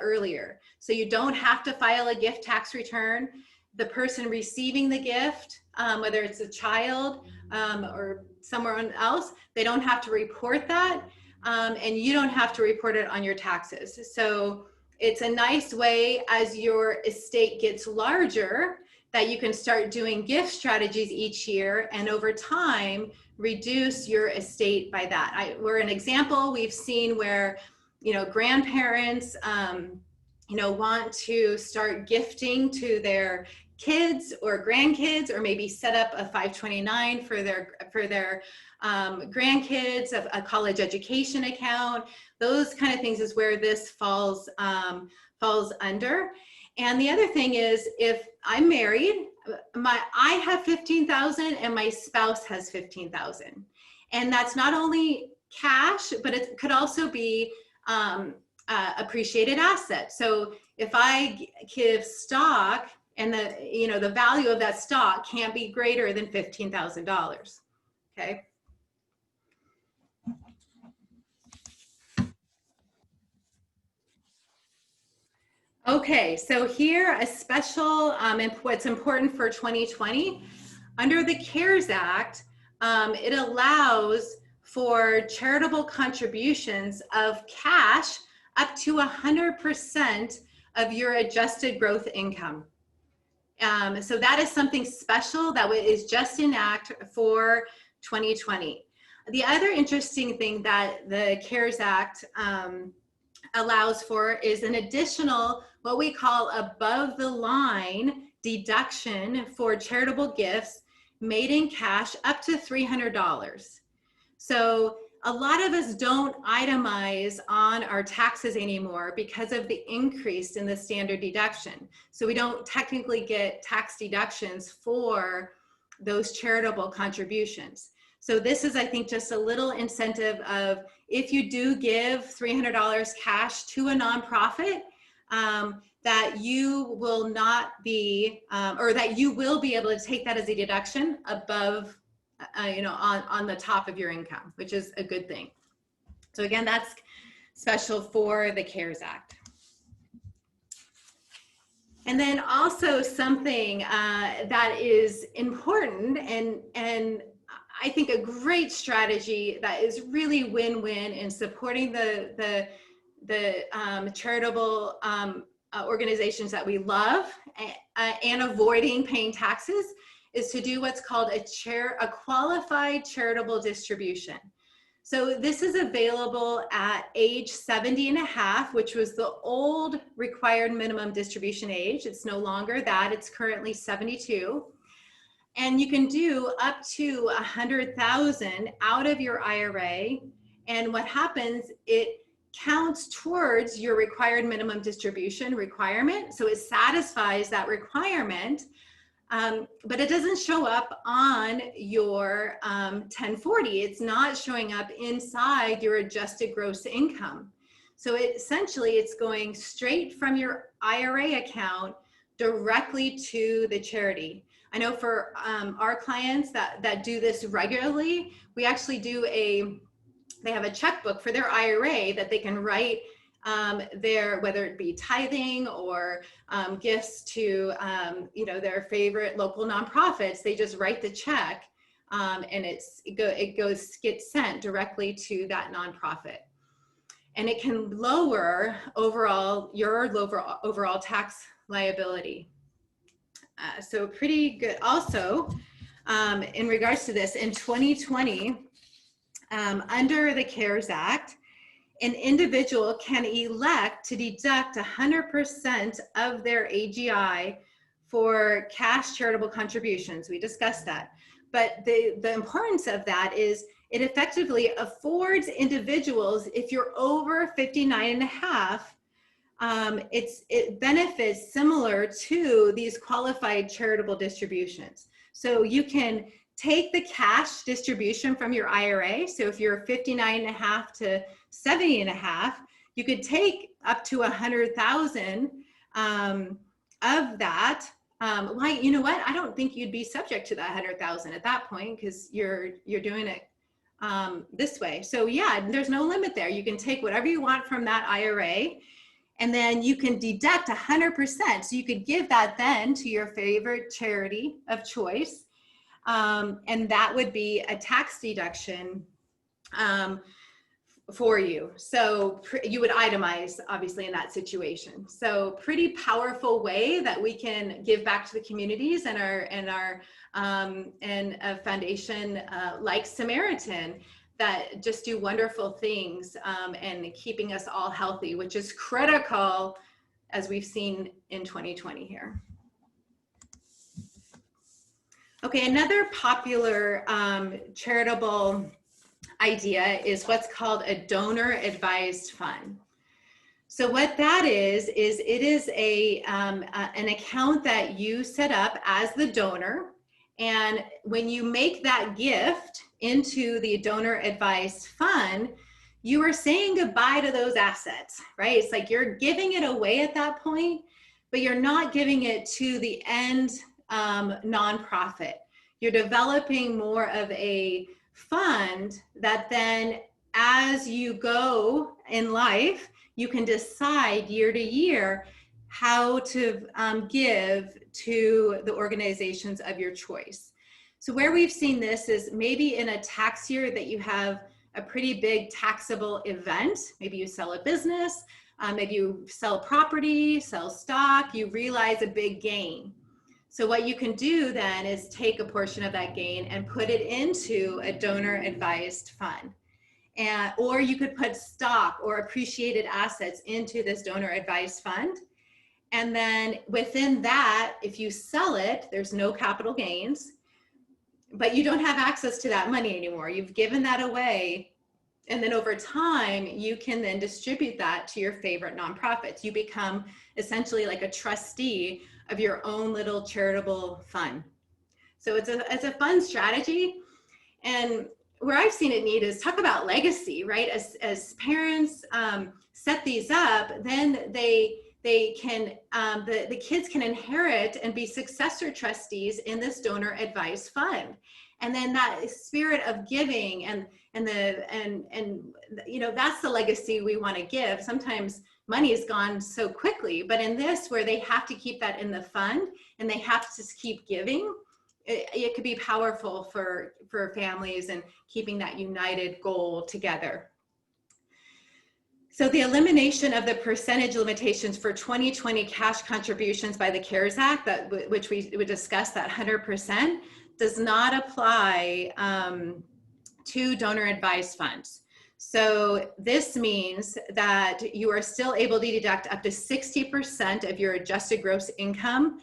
earlier. So you don't have to file a gift tax return. The person receiving the gift, whether it's a child or someone else, they don't have to report that, and you don't have to report it on your taxes. So it's a nice way as your estate gets larger that you can start doing gift strategies each year, and over time reduce your estate by that. We're an example we've seen where, you know, grandparents, you know, want to start gifting to their kids or grandkids, or maybe set up a 529 for their grandkids, a college education account. Those kind of things is where this falls under. And the other thing is, if I'm married, I have 15,000 and my spouse has 15,000, and that's not only cash, but it could also be appreciated asset. So if I give stock, and the value of that stock can't be greater than $15,000. Okay. Okay, so here a special, what's important for 2020, under the CARES Act, it allows for charitable contributions of cash up to 100% of your adjusted gross income. So that is something special that is just in act for 2020. The other interesting thing that the CARES Act allows for is an additional, what we call above the line deduction for charitable gifts made in cash up to $300. So a lot of us don't itemize on our taxes anymore because of the increase in the standard deduction. So we don't technically get tax deductions for those charitable contributions. So this is, I think, just a little incentive of, if you do give $300 cash to a nonprofit, that you will not be, or that you will be able to take that as a deduction above, on the top of your income, which is a good thing. So again, that's special for the CARES Act. And then also something that is important, and I think a great strategy that is really win-win in supporting the charitable organizations that we love and avoiding paying taxes, is to do what's called a qualified charitable distribution. So this is available at age 70 and a half, which was the old required minimum distribution age. It's no longer that, it's currently 72. And you can do up to 100,000 out of your IRA. And what happens, it counts towards your required minimum distribution requirement. So it satisfies that requirement, but it doesn't show up on your 1040. It's not showing up inside your adjusted gross income. So essentially it's going straight from your IRA account directly to the charity. I know for our clients that do this regularly, we actually do they have a checkbook for their IRA that they can write whether it be tithing or gifts to their favorite local nonprofits. They just write the check and gets sent directly to that nonprofit. And it can lower your overall tax liability. So pretty good. Also, in regards to this, in 2020, under the CARES Act, an individual can elect to deduct 100% of their AGI for cash charitable contributions. We discussed that. But the importance of that is it effectively affords individuals, if you're over 59 and a half, it benefits similar to these qualified charitable distributions. So you can take the cash distribution from your IRA. So if you're 59 and a half to 70 and a half, you could take up to 100,000 of that. Why, you know what? I don't think you'd be subject to that 100,000 at that point, because you're doing it this way. So yeah, there's no limit there. You can take whatever you want from that IRA, and then you can deduct 100%. So you could give that then to your favorite charity of choice. And that would be a tax deduction for you. So you would itemize, obviously, in that situation. So pretty powerful way that we can give back to the communities and a foundation like Samaritan that just do wonderful things and keeping us all healthy, which is critical, as we've seen in 2020 here. Okay, another popular charitable idea is what's called a donor advised fund. So what that is it is an account that you set up as the donor, and when you make that gift into the donor advised fund, you are saying goodbye to those assets, right? It's like you're giving it away at that point, but you're not giving it to the end nonprofit. You're developing more of a fund that then, as you go in life, you can decide year to year how to give to the organizations of your choice. So where we've seen this is maybe in a tax year that you have a pretty big taxable event. Maybe you sell a business, maybe you sell property, sell stock, you realize a big gain. So what you can do then is take a portion of that gain and put it into a donor advised fund. Or you could put stock or appreciated assets into this donor advised fund. And then within that, if you sell it, there's no capital gains, but you don't have access to that money anymore. You've given that away. And then over time, you can then distribute that to your favorite nonprofits. You become essentially like a trustee of your own little charitable fund. So it's a fun strategy. And where I've seen it neat is talk about legacy, right? As parents set these up, then they can, the kids can inherit and be successor trustees in this donor advised fund. And then that spirit of giving and you know, that's the legacy we want to give. Sometimes money is gone so quickly, but in this, where they have to keep that in the fund and they have to keep giving, it could be powerful for families and keeping that united goal together. So the elimination of the percentage limitations for 2020 cash contributions by the CARES Act, which we would discuss, that 100%, does not apply to donor advised funds. So this means that you are still able to deduct up to 60% of your adjusted gross income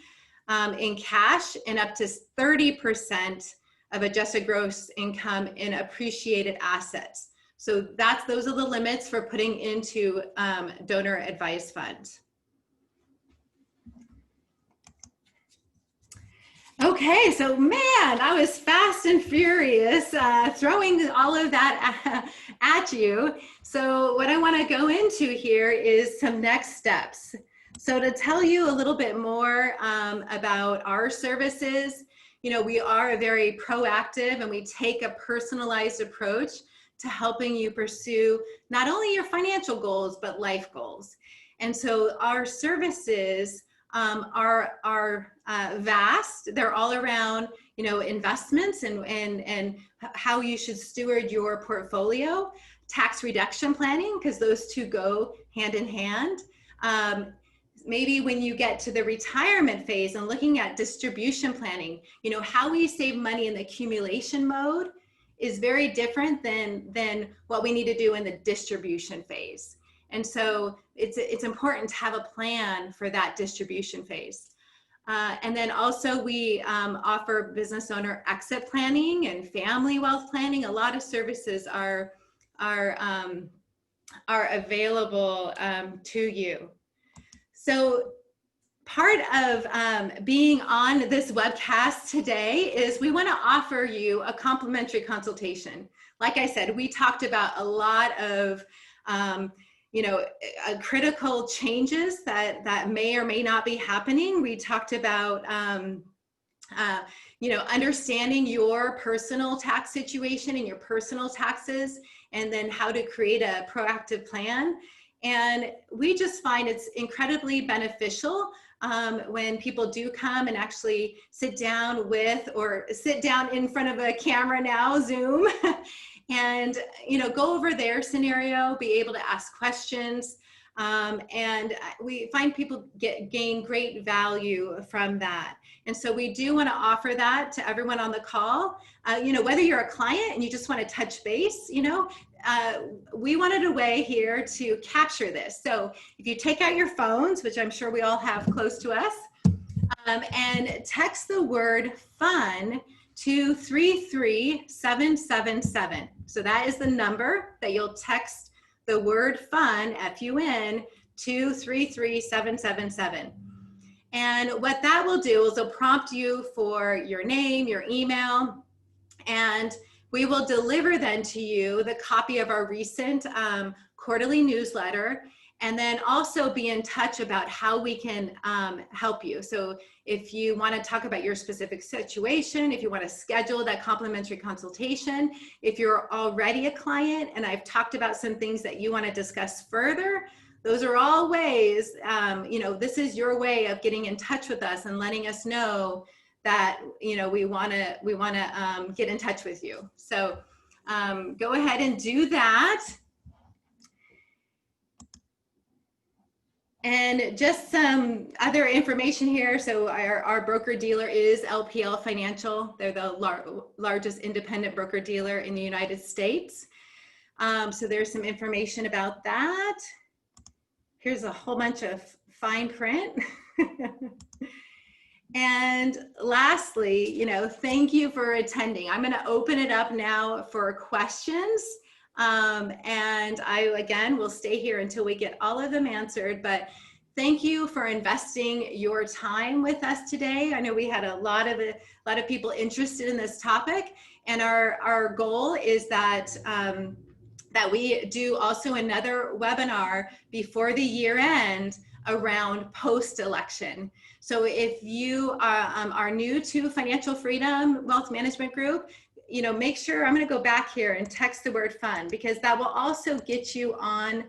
in cash and up to 30% of adjusted gross income in appreciated assets. So those are the limits for putting into donor advised funds. Okay, so man, I was fast and furious throwing all of that at you. So what I want to go into here is some next steps. So to tell you a little bit more about our services, you know, we are very proactive and we take a personalized approach to helping you pursue not only your financial goals, but life goals. And so our services are vast. They're all around, you know, investments and how you should steward your portfolio, tax reduction planning, because those two go hand in hand. Maybe when you get to the retirement phase and looking at distribution planning, you know, how we save money in the accumulation mode is very different than what we need to do in the distribution phase. And so it's important to have a plan for that distribution phase. And then also we offer business owner exit planning and family wealth planning. A lot of services are available to you. So part of being on this webcast today is we want to offer you a complimentary consultation. Like I said, we talked about a lot of you know, critical changes that may or may not be happening. We talked about you know, understanding your personal tax situation and your personal taxes, and then how to create a proactive plan. And we just find it's incredibly beneficial when people do come and actually sit down with, or sit down in front of a camera now, Zoom, and, you know, go over their scenario, be able to ask questions. And we find people gain great value from that. And so we do want to offer that to everyone on the call. You know, whether you're a client and you just want to touch base, you know, we wanted a way here to capture this. So if you take out your phones, which I'm sure we all have close to us, and text the word FUN to 33777. So that is the number that you'll text the word FUN, F-U-N, to 33777. And what that will do is it'll prompt you for your name, your email, and we will deliver then to you the copy of our recent quarterly newsletter, and then also be in touch about how we can help you. So if you want to talk about your specific situation, if you want to schedule that complimentary consultation, if you're already a client and I've talked about some things that you want to discuss further, those are all ways, you know, this is your way of getting in touch with us and letting us know that, you know, we want to get in touch with you. So go ahead and do that. And just some other information here. So our broker dealer is LPL Financial. They're the largest independent broker dealer in the United States. So there's some information about that. Here's a whole bunch of fine print. And lastly, you know, thank you for attending. I'm going to open it up now for questions. And I, again, will stay here until we get all of them answered, but thank you for investing your time with us today. I know we had a lot of people interested in this topic, and our goal is that, that we do also another webinar before the year end around post-election. So if you are new to Financial Freedom Wealth Management Group, you know, make sure, I'm going to go back here and text the word FUN, because that will also get you on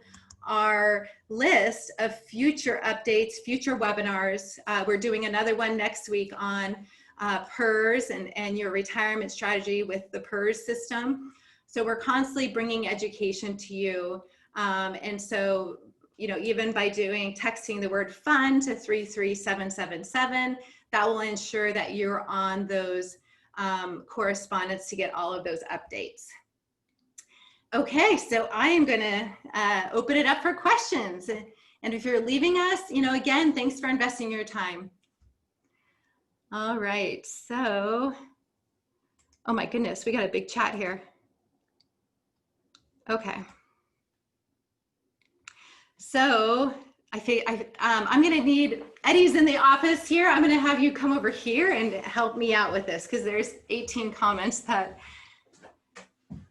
our list of future updates, future webinars. We're doing another one next week on PERS and your retirement strategy with the PERS system. So we're constantly bringing education to you. And so, you know, even by texting the word FUN to 33777, that will ensure that you're on those correspondence to get all of those updates. Okay, so I am going to open it up for questions. And if you're leaving us, you know, again, thanks for investing your time. All right, so, oh my goodness, we got a big chat here. Okay. So I'm going to need, Eddie's in the office here. I'm going to have you come over here and help me out with this, because there's 18 comments that,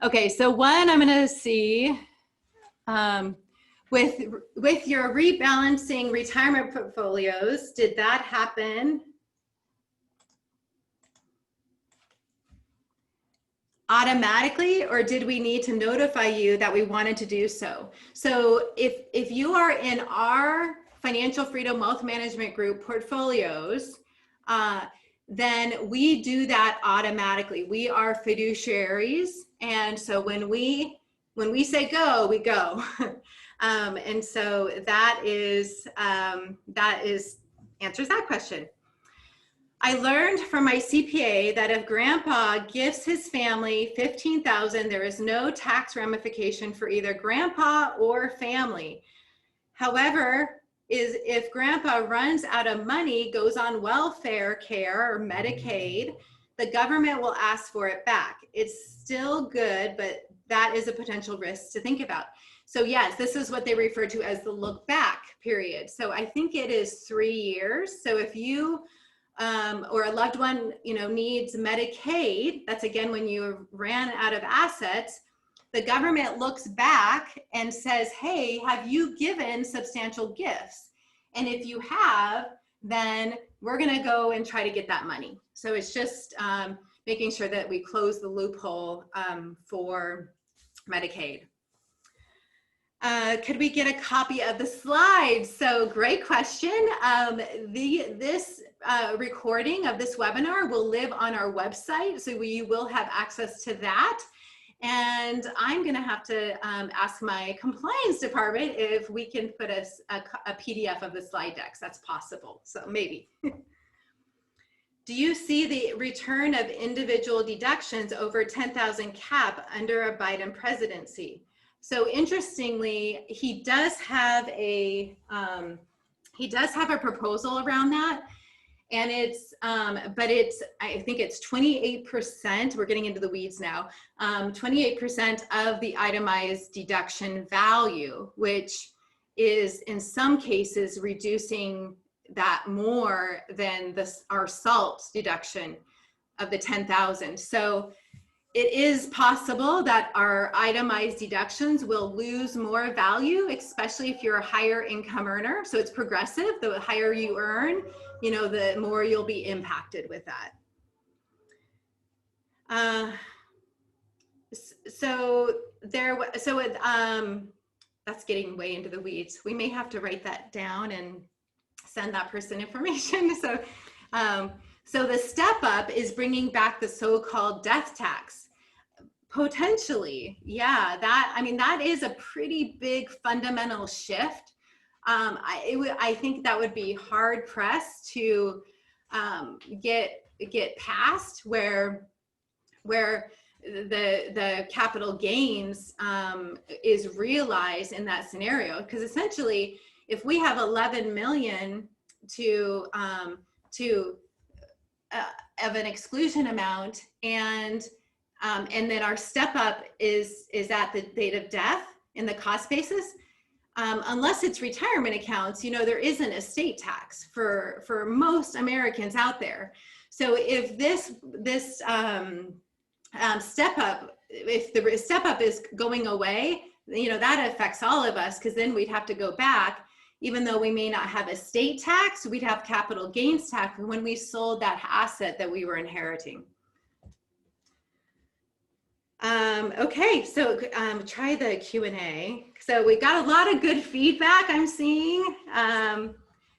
okay, so one I'm going to see with your rebalancing retirement portfolios, did that happen automatically, or did we need to notify you that we wanted to do so? So if you are in our Financial Freedom Wealth Management Group portfolios, then we do that automatically. We are fiduciaries, and so when we say go, we go. And so that answers that question. I learned from my CPA that if grandpa gives his family $15,000, there is no tax ramification for either grandpa or family. However, if grandpa runs out of money, goes on welfare care or Medicaid, the government will ask for it back. It's still good, but that is a potential risk to think about. So yes, this is what they refer to as the look back period. So I think it is 3 years. So if you or a loved one, needs Medicaid, that's again when you ran out of assets, the government looks back and says, hey, have you given substantial gifts? And if you have, then we're going to go and try to get that money. So it's just making sure that we close the loophole for Medicaid. Could we get a copy of the slides? So great question. This recording of this webinar will live on our website, so you will have access to that. And I'm going to have to ask my compliance department if we can put a PDF of the slide decks. That's possible, so maybe. Do you see the return of individual deductions over 10,000 cap under a Biden presidency? So interestingly, he does have a proposal around that, and it's I think it's 28%. We're getting into the weeds now. 28% of the itemized deduction value, which is in some cases reducing that more than our SALT deduction of the 10,000. So it is possible that our itemized deductions will lose more value, especially if you're a higher income earner. So it's progressive. The higher you earn, the more you'll be impacted with that. That's getting way into the weeds. We may have to write that down and send that person information. So the step up is bringing back the so-called death tax. Potentially, yeah, that is a pretty big fundamental shift. I think that would be hard pressed to get past where the capital gains is realized in that scenario, because essentially if we have 11 million of an exclusion amount, and then our step up is at the date of death in the cost basis, unless it's retirement accounts, there isn't estate tax for most Americans out there. So if this step up, if the step up is going away, that affects all of us, because then we'd have to go back. Even though we may not have estate tax, we'd have capital gains tax when we sold that asset that we were inheriting. Okay, so try the Q&A. So we got a lot of good feedback I'm seeing.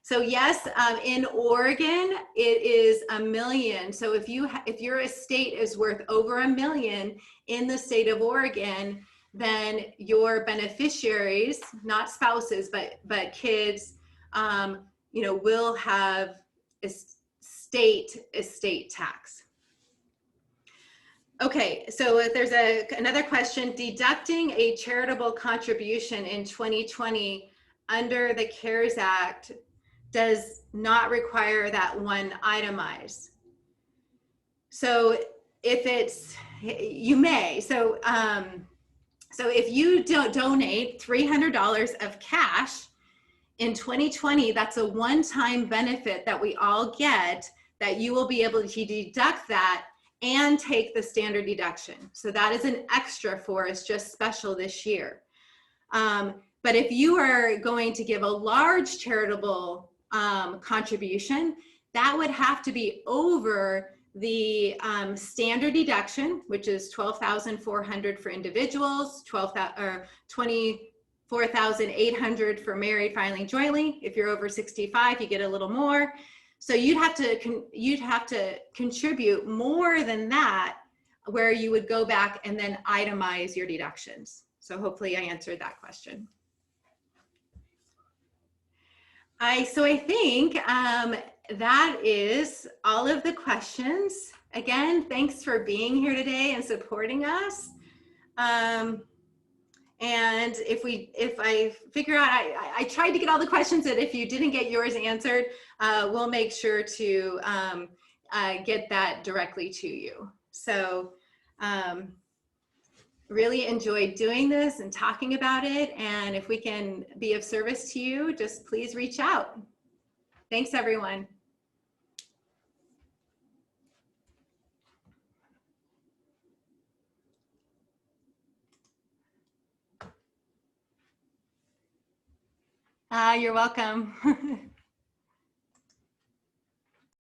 So yes, in Oregon, it is $1 million. So if your estate is worth over $1 million in the state of Oregon, then your beneficiaries, not spouses, but kids, will have estate tax. Okay, so if there's another question, deducting a charitable contribution in 2020 under the CARES Act does not require that one itemized. So if you may. So if you don't donate $300 of cash in 2020, that's a one-time benefit that we all get, that you will be able to deduct that and take the standard deduction. So that is an extra for us, just special this year. But if you are going to give a large charitable contribution, that would have to be over the standard deduction, which is $12,400 for individuals, $4,800 for married filing jointly. If you're over 65, you get a little more. So you'd have to contribute more than that, where you would go back and then itemize your deductions. So hopefully I answered that question. So I think that is all of the questions. Again, thanks for being here today and supporting us. And if I figure out, I tried to get all the questions, that if you didn't get yours answered, we'll make sure to get that directly to you. So really enjoyed doing this and talking about it. And if we can be of service to you, just please reach out. Thanks, everyone. You're welcome.